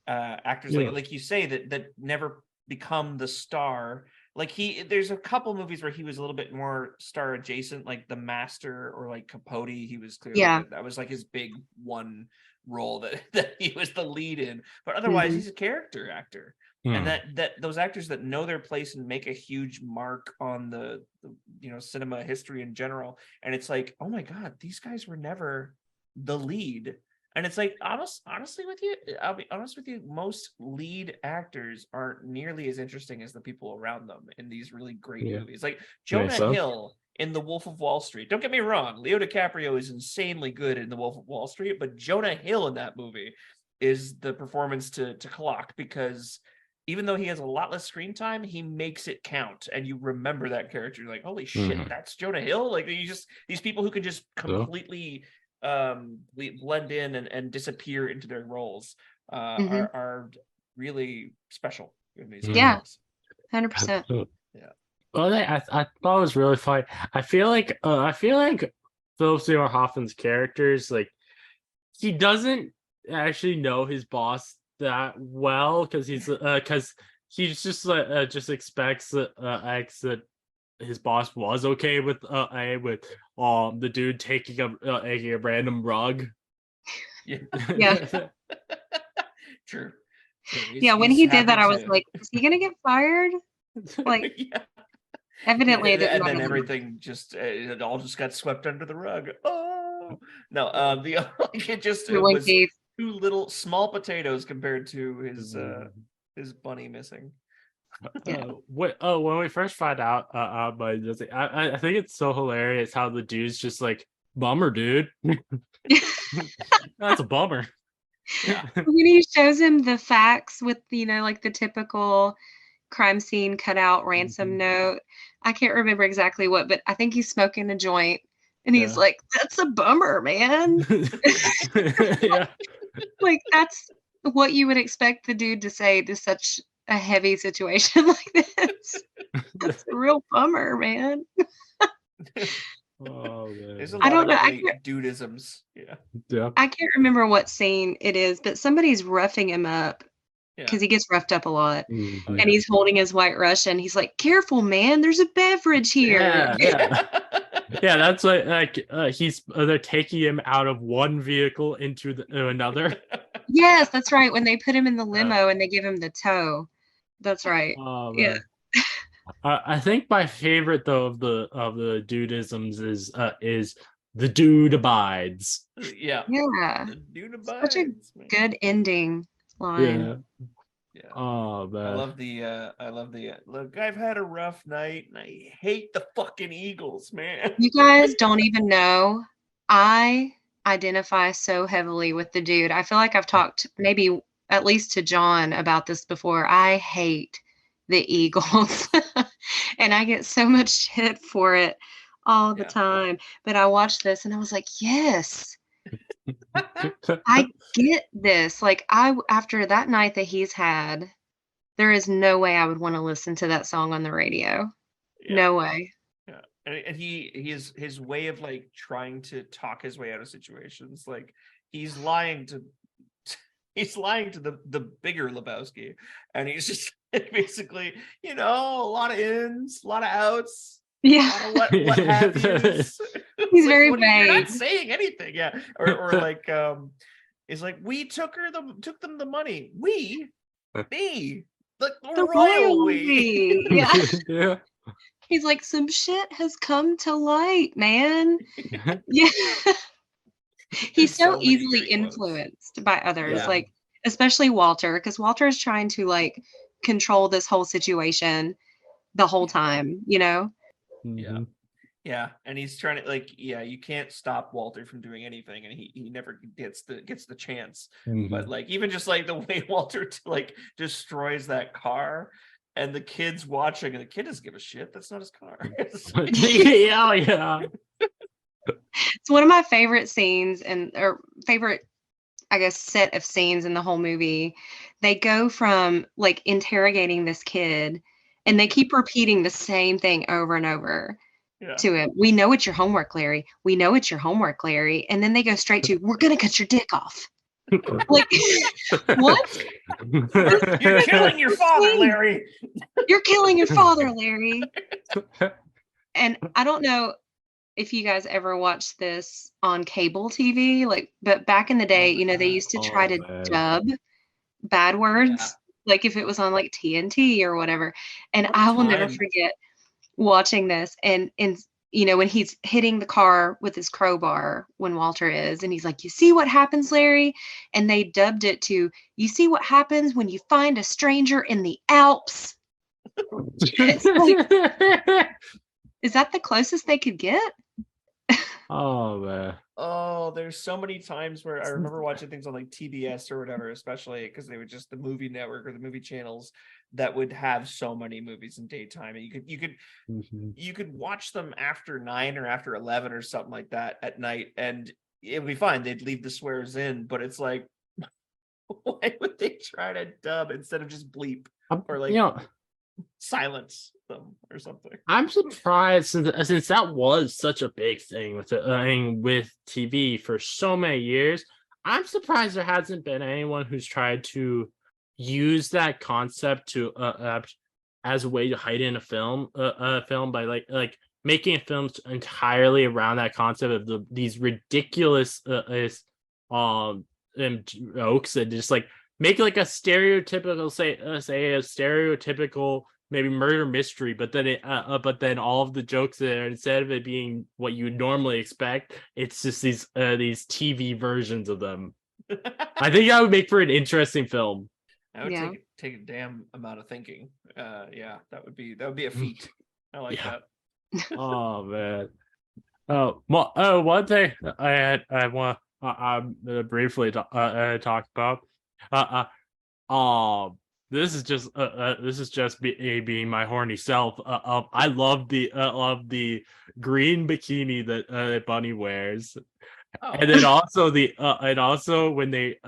actors like you say that never become the star. Like there's a couple movies where he was a little bit more star adjacent, like The Master or like Capote. He was clearly that was like his big one role that he was the lead in. But otherwise, he's a character actor. And that those actors that know their place and make a huge mark on the cinema history in general. And it's like, oh my God, these guys were never the lead. And it's like, honestly with you, I'll be honest with you, most lead actors aren't nearly as interesting as the people around them in these really great movies. Like Jonah Hill in The Wolf of Wall Street. Don't get me wrong, Leo DiCaprio is insanely good in The Wolf of Wall Street, but Jonah Hill in that movie is the performance to clock, because even though he has a lot less screen time, he makes it count, and you remember that character. You're like, holy shit, that's Jonah Hill. Like these people who can just completely blend in and disappear into their roles are really special in these films. 100%. Yeah. Well, I thought it was really funny. I feel like Philip Seymour Hoffman's characters, like, he doesn't actually know his boss that well, because he just expects that his boss was okay with the dude taking a random rug. Yeah. True. Yeah, when he did that, I was like, is he gonna get fired? Like, evidently, and then everything it all just got swept under the rug. Oh no, it was two little small potatoes compared to his bunny missing. When we first find out, I think it's so hilarious how the dude's just like, bummer, dude. That's a bummer. Yeah. When he shows him the facts with like the typical crime scene cutout ransom note, I can't remember exactly what, but I think he's smoking a joint, and he's like, "That's a bummer, man." Yeah. Like, that's what you would expect the dude to say to such a heavy situation like this. That's a real bummer, man. Oh man. There's a lot of dudisms. Yeah. I can't remember what scene it is, but somebody's roughing him up because he gets roughed up a lot. Mhm. And he's holding his White Russian. He's like, "Careful, man! There's a beverage here." Yeah. Yeah, that's like he's they're taking him out of one vehicle into another. Yes, that's right. When they put him in the limo and they give him the tow. That's right. Yeah. I think my favorite though of the dudisms is the dude abides. Yeah. The dude abides. Such a good ending line. Yeah. Oh man. I love the look, I've had a rough night and I hate the fucking Eagles, man. You guys don't even know. I identify so heavily with the dude. I feel like I've talked maybe at least to John about this before. I hate the Eagles. And I get so much shit for it all the time. But I watched this and I was like, yes. I get this. Like after that night that he's had, there is no way I would want to listen to that song on the radio. No way. Yeah. And his way of like trying to talk his way out of situations, like he's lying to the bigger Lebowski, and he's just basically, a lot of ins, a lot of outs. Yeah. What have yous. He's very vague. You're not saying anything. Yeah. Or like it's like we took them the money. Me. Like the royal we. Yeah. He's like, some shit has come to light, man. Yeah. He's so easily influenced by others, like especially Walter, because Walter is trying to like control this whole situation the whole time, Mm-hmm. Yeah, and he's trying to you can't stop Walter from doing anything, and he never gets the chance. Mm-hmm. But like even just like the way Walter like destroys that car, and the kid's watching, and the kid doesn't give a shit. That's not his car. Yeah. It's one of my favorite scenes or favorite, I guess, set of scenes in the whole movie. They go from like interrogating this kid and they keep repeating the same thing over and over to him. We know it's your homework, Larry. We know it's your homework, Larry. And then they go straight to, we're going to cut your dick off. Like, what? You're killing your father, Larry. You're killing your father, Larry. And I don't know if you guys ever watched this on cable TV, but back in the day, they used to try to dub bad words, like if it was on like TNT or whatever. And I will never forget watching this and when he's hitting the car with his crowbar when Walter is, and he's like, you see what happens, Larry? And they dubbed it to, you see what happens when you find a stranger in the Alps. Is that the closest they could get? Oh man. Oh, there's so many times where I remember watching things on like TBS or whatever, especially because they would just the movie network or the movie channels that would have so many movies in daytime, and you could watch them after 9 or after 11 or something like that at night, and it would be fine. They'd leave the swears in, but it's like, why would they try to dub instead of just bleep or like silence them or something? I'm surprised since that was such a big thing with with TV for so many years. I'm surprised there hasn't been anyone who's tried to use that concept to as a way to heighten a film by like making a film entirely around that concept of these ridiculous jokes, and just like make like a stereotypical say a stereotypical maybe murder mystery, but then all of the jokes there, instead of it being what you would normally expect, it's just these TV versions of them. I think that would make for an interesting film. That would take a damn amount of thinking. That would be a feat. I like that. Oh man. One thing I want briefly talk about. This is just being my horny self. I love the green bikini that Bunny wears, and then also when they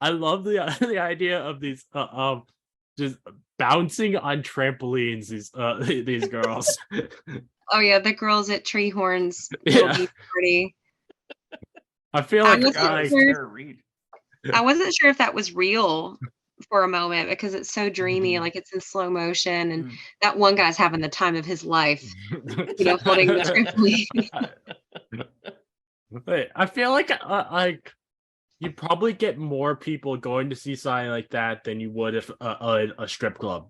I love the idea of these just bouncing on trampolines. These girls. Oh yeah, the girls at Treehorn's party. I feel like I wasn't sure if that was real for a moment because it's so dreamy, Mhm. like it's in slow motion, and Mm. that one guy's having the time of his life, holding the trampoline. Wait, I feel like you'd probably get more people going to see something like that than you would if a strip club.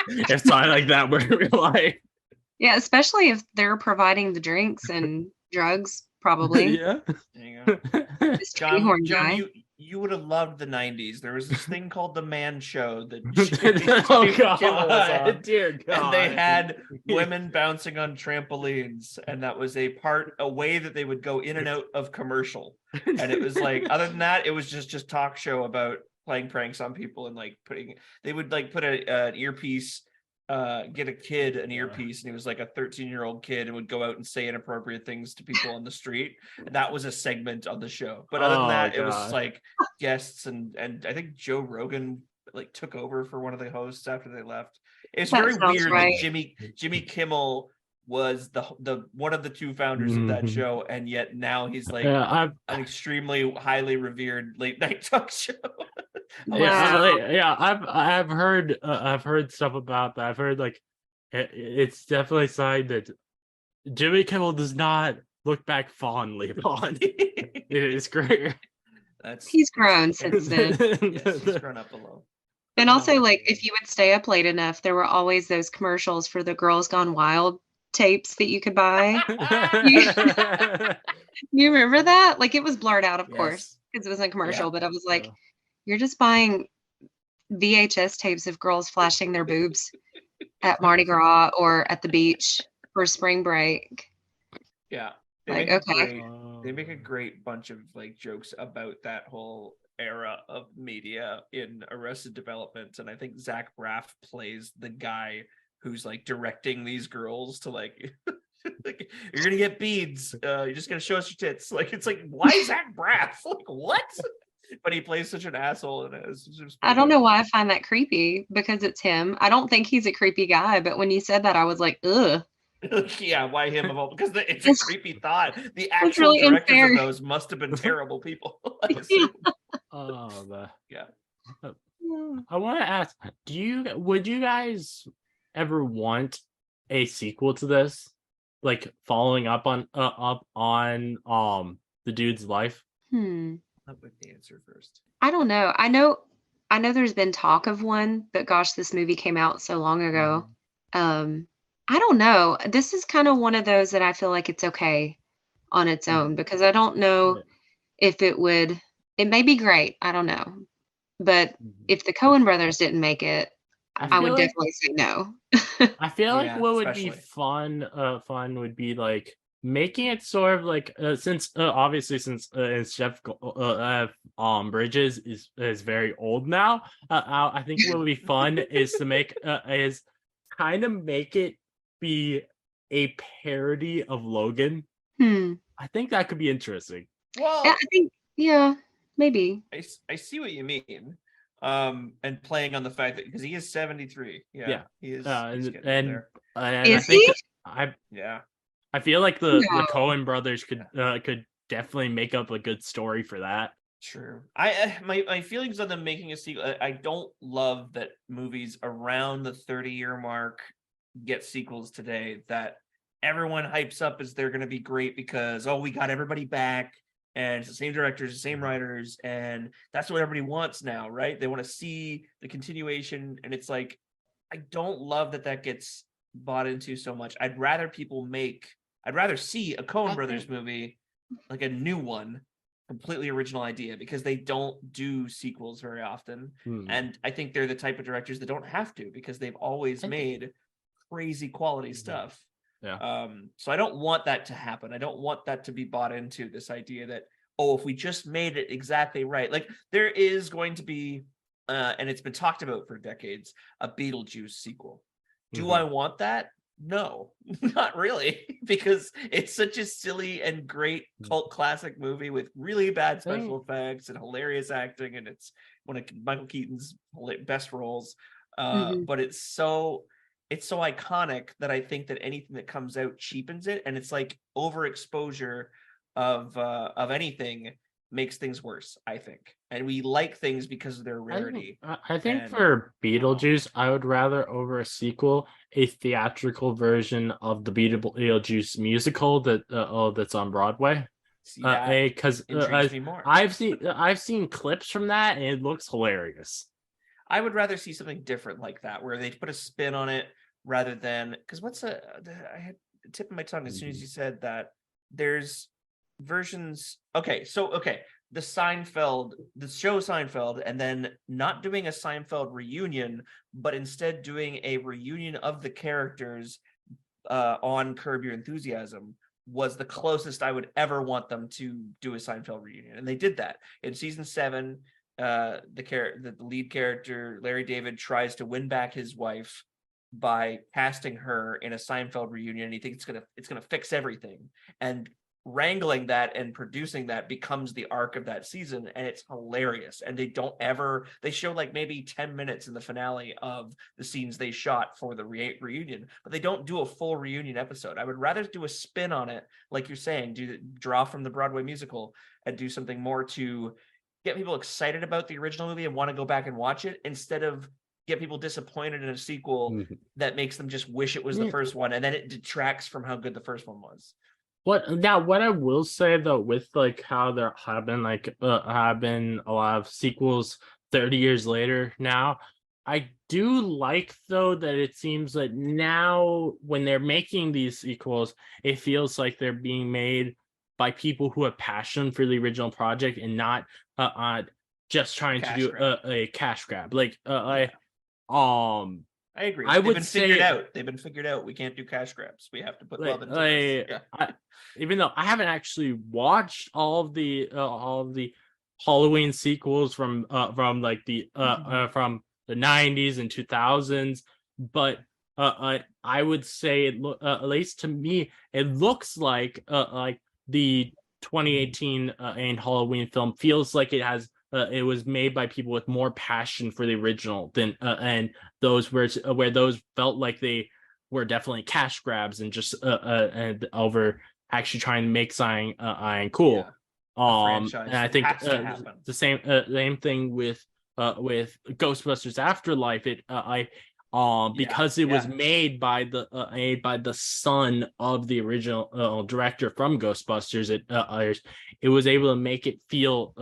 If something like that were in real life. Yeah, especially if they're providing the drinks and drugs, probably. Yeah. There you go. This tree horn John, guy. you would have loved the '90s. There was this thing called the Man Show that Oh Jimmy Kimmel was God, on, dear and they God. had women bouncing on trampolines, and that was a way that they would go in and out of commercial. And it was like, other than that, it was just talk show about playing pranks on people and like they would like put an earpiece, get a kid an earpiece, and he was like a 13-year-old kid and would go out and say inappropriate things to people on the street. And that was a segment on the show. But other than Oh that, it was God. like guests, and I think Joe Rogan like took over for one of the hosts after they left. It's That very sounds weird that right. Jimmy Kimmel was the one of the two founders of that Mhm. show, and yet now he's like Yeah, I've an extremely highly revered late night talk show. yeah, Wow. yeah, I've heard stuff about that. I've heard like it's definitely a sign that Jimmy Kimmel does not look back fondly upon. It is great. He's That's grown cool. since then. Yes, he's grown up a little. And Oh, also, like, if you would stay up late enough, there were always those commercials for the Girls Gone Wild tapes that you could buy. You you remember that? Like, it was blurred out, of course, Yes. because it was a Yeah. commercial, but I was like, Yeah. "You're just buying VHS tapes of girls flashing their boobs at Mardi Gras or at the beach for spring break." Yeah. They Like, make a okay. great they make a great bunch of like jokes about that whole era of media in Arrested Development. And I think Zach Braff plays the guy who's like directing these girls to like, like you're gonna get beads. You're just gonna show us your tits. Like it's like, why Zach Braff? Like what? But he plays such an asshole in it. It's just I pretty don't know good. why I find that creepy because it's him. I don't think he's a creepy guy, but when you said that, I was like, "Ugh." Yeah, why him of all? Because it's a It's creepy thought. The it's actual really directors of unfair. those must have been terrible people, I assume. Oh, Yeah. I want to ask, would you guys ever want a sequel to this? Like following up on the dude's life? Hmm. Let Whitney answer first. I don't know. I know there's been talk of one, but gosh, this movie came out so long ago. Um, I don't know. This is kind of one of those that I feel like it's okay on its own because I don't know Yeah. if it may be great. I don't know. But Mhm. if the Coen brothers didn't make it, I I feel would like definitely say no. I feel like Yeah, what would be especially. fun would be like making it sort of like since obviously since Bridges is very old now. I think what would be fun is to make is kind of make it be a parody of Logan. Hmm. I think that could be interesting. Yeah, Well, I think yeah, maybe. I see what you mean. And playing on the fact that because he is 73. Yeah, Yeah, he's and getting up there. I Is think he? Yeah. I feel like the No. Coen brothers could definitely make up a good story for that. True. My feelings on them making a sequel. I don't love that movies around the 30-year mark get sequels today that everyone hypes up as they're going to be great because we got everybody back and it's the same directors, the same writers, and that's what everybody wants now, right? They want to see the continuation, and it's like I don't love that gets bought into so much. I'd rather see a Coen I Brothers think movie, like a new one, completely original idea, because they don't do sequels very often. And I think they're the type of directors that don't have to because they've always I think made crazy quality stuff. yeah. So I don't want that to happen. I don't want that to be bought into, this idea that, if we just made it exactly right. Like there is going to be, and it's been talked about for decades, a Beetlejuice sequel. Do I want that? No, not really, because it's such a silly and great cult classic movie with really bad special effects and hilarious acting, and it's one of Michael Keaton's best roles. Mhm. But it's so iconic that I think that anything that comes out cheapens it, and it's like overexposure of anything makes things worse, I think. And we like things because of their rarity. I think And- for Beetlejuice, I would rather over a sequel a theatrical version of the Beetlejuice musical that's on Broadway. See, that Because intrigues me more. I've seen clips from that and it looks hilarious. I would rather see something different like that, where they put a spin on it rather than, because I had the tip of my tongue as soon as you said that there's versions. Okay, the show Seinfeld, and then not doing a Seinfeld reunion, but instead doing a reunion of the characters on Curb Your Enthusiasm was the closest I would ever want them to do a Seinfeld reunion, and they did that in season 7. The lead character Larry David tries to win back his wife by casting her in a Seinfeld reunion, and he thinks it's gonna fix everything, and wrangling that and producing that becomes the arc of that season, and it's hilarious. And they show like maybe 10 minutes in the finale of the scenes they shot for the reunion, but they don't do a full reunion episode. I would rather do a spin on it, like you're saying, draw from the Broadway musical and do something more to get people excited about the original movie and want to go back and watch it, instead of get people disappointed in a sequel that makes them just wish it was the first one, and then it detracts from how good the first one was. What I will say though, with like how there have been a lot of sequels 30 years later now, I do like though that it seems that now when they're making these sequels, it feels like they're being made by people who have passion for the original project and not just trying to do a cash grab. Like I agree. They've been figured out. We can't do cash grabs. We have to put love into this. Even though I haven't actually watched all of the Halloween sequels from like from the 90s and 2000s, but I would say at least to me it looks like the 2018 and Halloween film feels like it was made by people with more passion for the original than and those where those felt like they were definitely cash grabs and just and over actually trying to make something cool. And I think the same thing with Ghostbusters Afterlife. Because it was made by the son of the original director from Ghostbusters, it was able to make it feel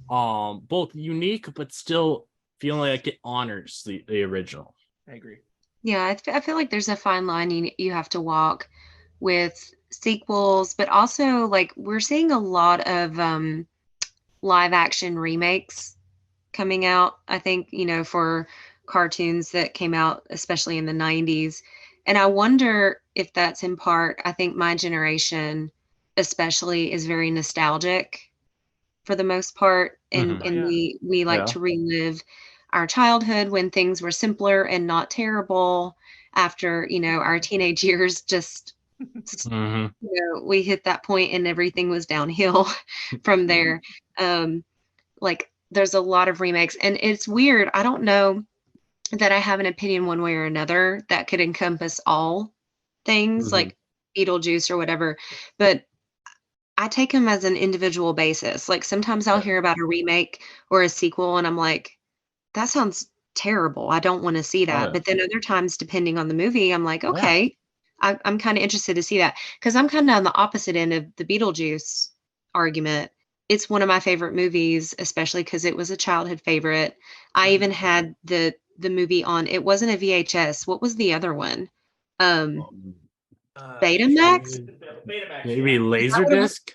both unique but still feeling like it honors the original. I agree. Yeah, I feel like there's a fine line you have to walk with sequels, but also like we're seeing a lot of live action remakes coming out, I think, for cartoons that came out especially in the 90s. And I wonder if that's in part, I think my generation especially is very nostalgic for the most part, and we like to relive our childhood when things were simpler and not terrible after our teenage years. Just we hit that point and everything was downhill from there. Like there's a lot of remakes, and it's weird, I don't know that I have an opinion one way or another that could encompass all things like Beetlejuice or whatever, but I take them as an individual basis. Like sometimes I'll hear about a remake or a sequel and I'm like, that sounds terrible, I don't want to see that. But then other times, depending on the movie, I'm like, okay, I'm kind of interested to see that, because I'm kind of on the opposite end of the Beetlejuice argument. It's one of my favorite movies, especially because it was a childhood favorite. I even had the movie on, it wasn't a VHS. What was the other one? Betamax? Maybe Laserdisc?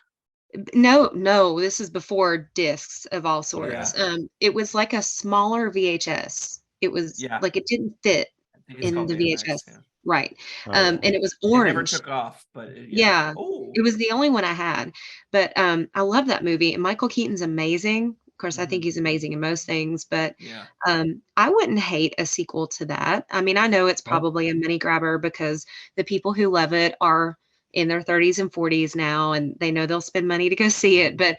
No, this is before discs of all sorts. It was like a smaller VHS. It was like it didn't fit in the VHS. Right. And it was orange. It never took off, but it was the only one I had. But I love that movie. And Michael Keaton's amazing. Of course, I think he's amazing in most things, but I wouldn't hate a sequel to that. I mean, I know it's probably a money grabber because the people who love it are in their 30s and 40s now, and they know they'll spend money to go see it, but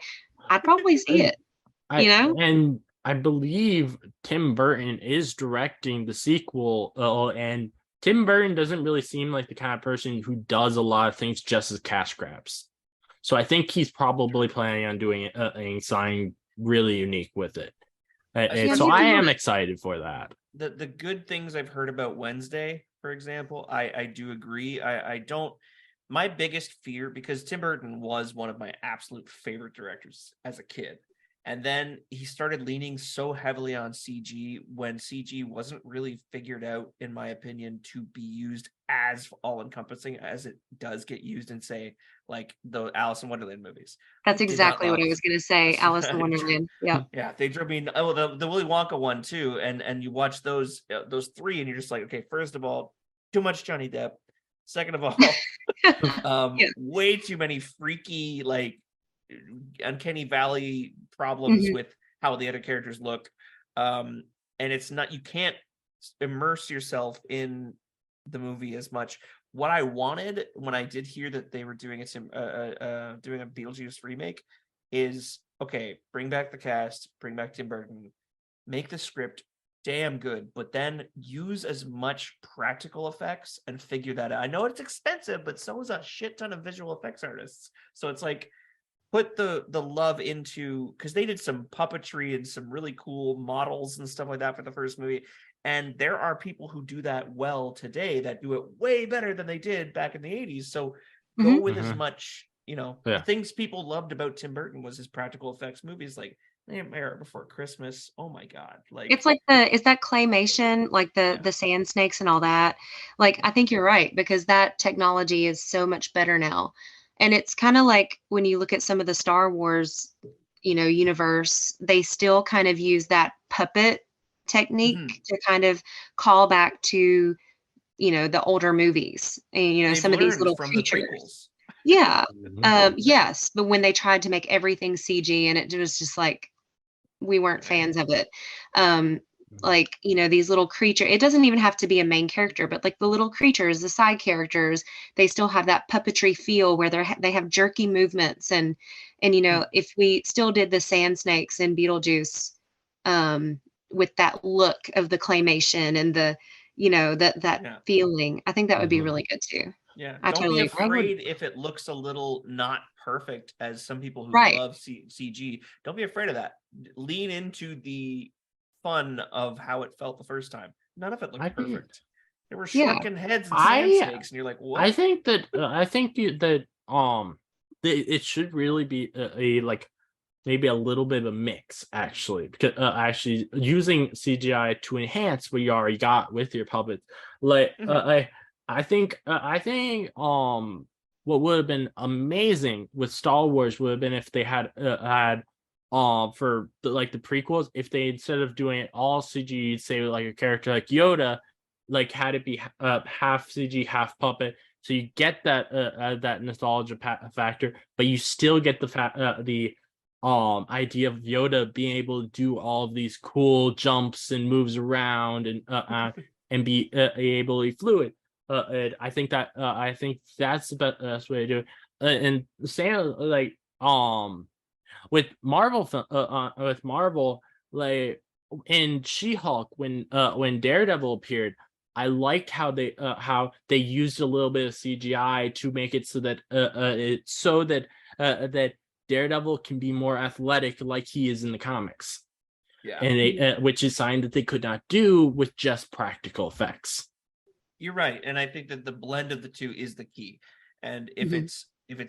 I'd probably see it, And I believe Tim Burton is directing the sequel, and Tim Burton doesn't really seem like the kind of person who does a lot of things just as cash grabs. So I think he's probably planning on doing something really unique with it. So I am excited for that. The good things I've heard about Wednesday, for example, I do agree. I don't. My biggest fear, because Tim Burton was one of my absolute favorite directors as a kid, and then he started leaning so heavily on CG when CG wasn't really figured out, in my opinion, to be used as all-encompassing as it does get used in, say, like the Alice in Wonderland movies. That's exactly what I was going to say. Alice in Wonderland. Yeah. Yeah, they drew me. Oh, the Willy Wonka one too, and you watch those three, and you're just like, okay, first of all, too much Johnny Depp. Second of all, way too many freaky, like, uncanny valley problems with how the other characters look, and it's not, you can't immerse yourself in the movie as much. What I wanted when I did hear that they were doing doing a Beetlejuice remake is, okay, bring back the cast, bring back Tim Burton, make the script damn good, but then use as much practical effects and figure that out. I know it's expensive, but so is a shit ton of visual effects artists. So it's like, put the love into, because they did some puppetry and some really cool models and stuff like that for the first movie. And there are people who do that well today that do it way better than they did back in the 80s. So go with as much, the things people loved about Tim Burton was his practical effects movies, like Nightmare Before Christmas. Oh my God. Like, it's like is that claymation, like the sand snakes and all that. Like, I think you're right, because that technology is so much better now. And it's kind of like when you look at some of the Star Wars, universe, they still kind of use that puppet technique to kind of call back to, the older movies and, some of these little creatures. Yeah. Yes. But when they tried to make everything CG, and it was just like, we weren't fans of it. Like, these little creatures, it doesn't even have to be a main character, but like the little creatures, the side characters, they still have that puppetry feel where they have jerky movements. And if we still did the sand snakes in Beetlejuice, with that look of the claymation and the, that feeling, I think that would be really good too. Yeah, don't be afraid if it looks a little not perfect, as some people who love CG. Don't be afraid of that. Lean into the fun of how it felt the first time. None of it looked perfect. There were shrunken heads and sand snakes, and you're like, what? I think that it should really be a like maybe a little bit of a mix, actually, because actually using CGI to enhance what you already got with your puppets, like I think what would have been amazing with Star Wars would have been if they had for the prequels, if they, instead of doing it all CG, say like a character like Yoda, like had it be half CG, half puppet, so you get that that nostalgia factor, but you still get the idea of Yoda being able to do all of these cool jumps and moves around and be able to be fluid. I think that's the best way to do it. And same like with Marvel, like in She-Hulk, when Daredevil appeared, I liked how they used a little bit of CGI to make it so that that Daredevil can be more athletic like he is in the comics. Yeah, and which is something that they could not do with just practical effects. You're right, and I think that the blend of the two is the key. And if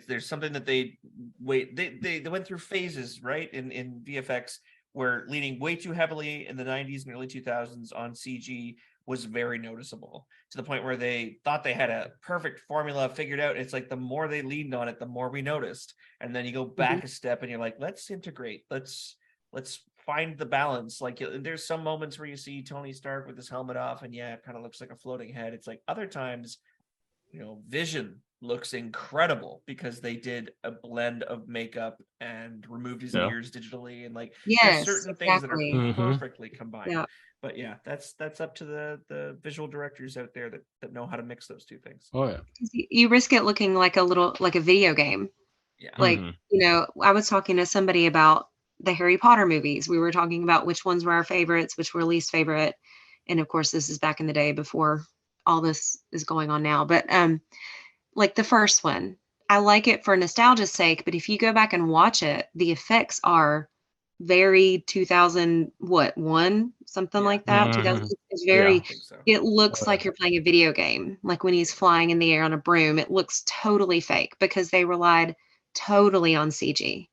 there's something that they went through phases, right, in VFX, where leaning way too heavily in the 90s and early 2000s on CG was very noticeable, to the point where they thought they had a perfect formula figured out. It's like the more they leaned on it, the more we noticed. And then you go back a step and you're like, let's integrate, let's find the balance. Like, there's some moments where you see Tony Stark with his helmet off, and it kind of looks like a floating head. It's like other times, Vision looks incredible because they did a blend of makeup and removed his ears digitally, and there's certain things that are perfectly combined. Yeah. But that's up to the visual directors out there that know how to mix those two things. Oh yeah. You risk it looking like a video game. Yeah. Like, I was talking to somebody about the Harry Potter movies. We were talking about which ones were our favorites, which were least favorite. And of course, this is back in the day before all this is going on now. But like the first one, I like it for nostalgia's sake, but if you go back and watch it, the effects are very 2001, something Yeah. like that. Mhm. 2000, it's Yeah. I very, think so. it looks Oh, like you're playing a video game. Like when he's flying in the air on a broom, it looks totally fake because they relied totally on CG.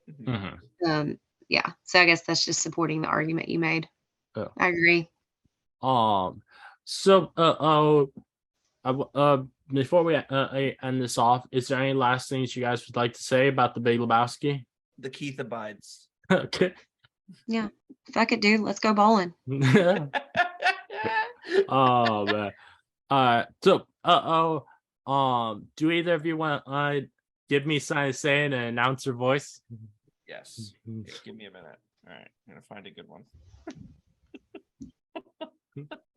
Mhm. Mhm. Yeah. So I guess that's just supporting the argument you made. Oh. I agree. So before we end this off, is there any last things you guys would like to say about the Big Lebowski? The Keith abides. Okay. Yeah. Fuck it, dude. Let's go bowling. Oh man. So do either of you want give me something to say in an announcer voice? Yes. Yeah, give me a minute. All right, I'm gonna find a good one.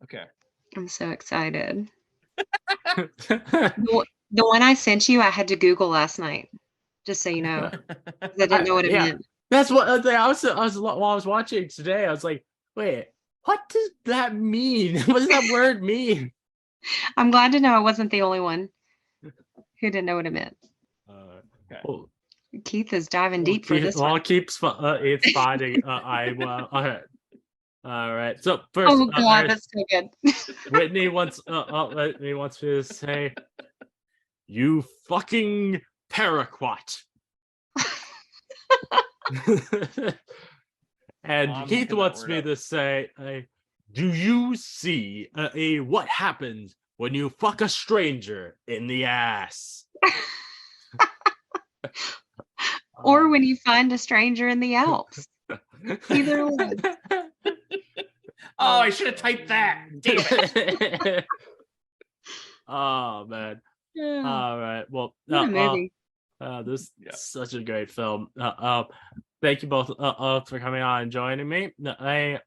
Okay. I'm so excited. The one I sent you, I had to Google last night, just so you know, 'cause I didn't know what it Yeah. meant. That's what while I was watching today, I was like, wait, what does that mean? What does that word mean? I'm glad to know I wasn't the only one who didn't know what it meant. Okay. Well, Keith is diving deep for this one. it's finding. I will. All right. So first, Oh God, that's so good. Whitney wants me to say, "You fucking paraquat." And I'm Keith looking that wants word me up. to say, "Do you see what happens when you fuck a stranger in the ass?" Or when you find a stranger in the Alps. Either one. Oh, I should have typed that. Damn it. Oh man. Yeah. All right. Well, What a movie. this is Yeah. such a great film. Thank you both for coming on and joining me. Sorry,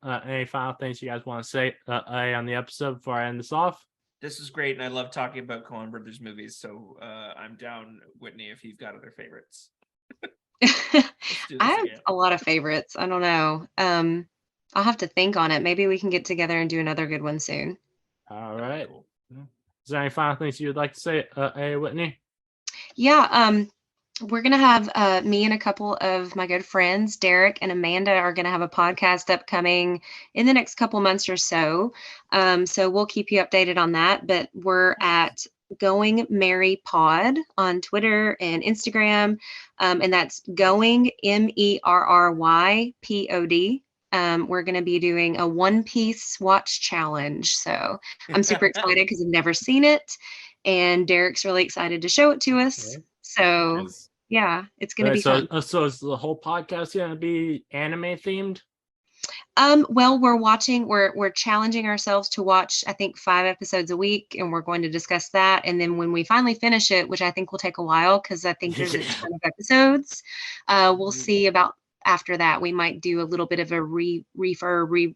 any final things you guys want to say on the episode before I end this off? This is great, and I love talking about Coen Brothers movies. So I'm down, Whitney, if you've got other favorites. Let's do I this have again. a lot of favorites. I don't know. I'll have to think on it. Maybe we can get together and do another good one soon. All right. Cool. Is there any final things you'd like to say, Whitney? Yeah, we're gonna have me and a couple of my good friends, Derek and Amanda, are gonna have a podcast upcoming in the next couple months or so. So we'll keep you updated on that. But we're at Going Merry Pod on Twitter and Instagram, and that's Going MERRYPOD. We're going to be doing a One Piece watch challenge. So I'm super excited because I've never seen it. And Derek's really excited to show it to us. Okay. So Nice. yeah, it's going to Right, be fun. so is the whole podcast going to be anime themed? Well, we're challenging ourselves to watch, I think, 5 episodes a week, and we're going to discuss that. And then when we finally finish it, which I think will take a while because I think there's a ton of episodes, we'll see about after that. We might do a little bit of a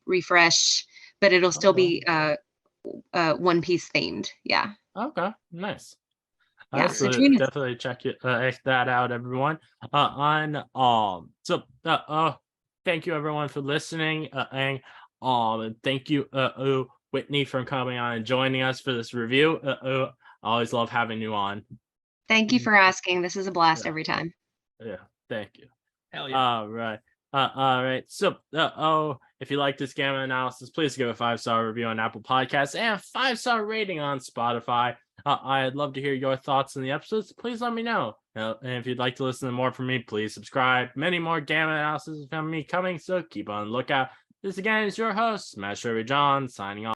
refresh, but it'll still be One Piece themed. Yeah. Okay, nice. Yeah, Alright, so so join us. definitely check that out, everyone. Thank you everyone for listening. And thank you, Whitney, for coming on and joining us for this review. I always love having you on. Thank you for asking. This is a blast Yeah. every time. Yeah, thank you. Hell yeah. All right. So, if you like this gamma analysis, please give a 5-star review on Apple Podcasts and a 5-star rating on Spotify. I'd love to hear your thoughts on the episodes. Please let me know. And if you'd like to listen to more from me, please subscribe. Many more gamma analysis from me coming, so keep on the lookout. This again is your host, Smash Trivia John, signing off.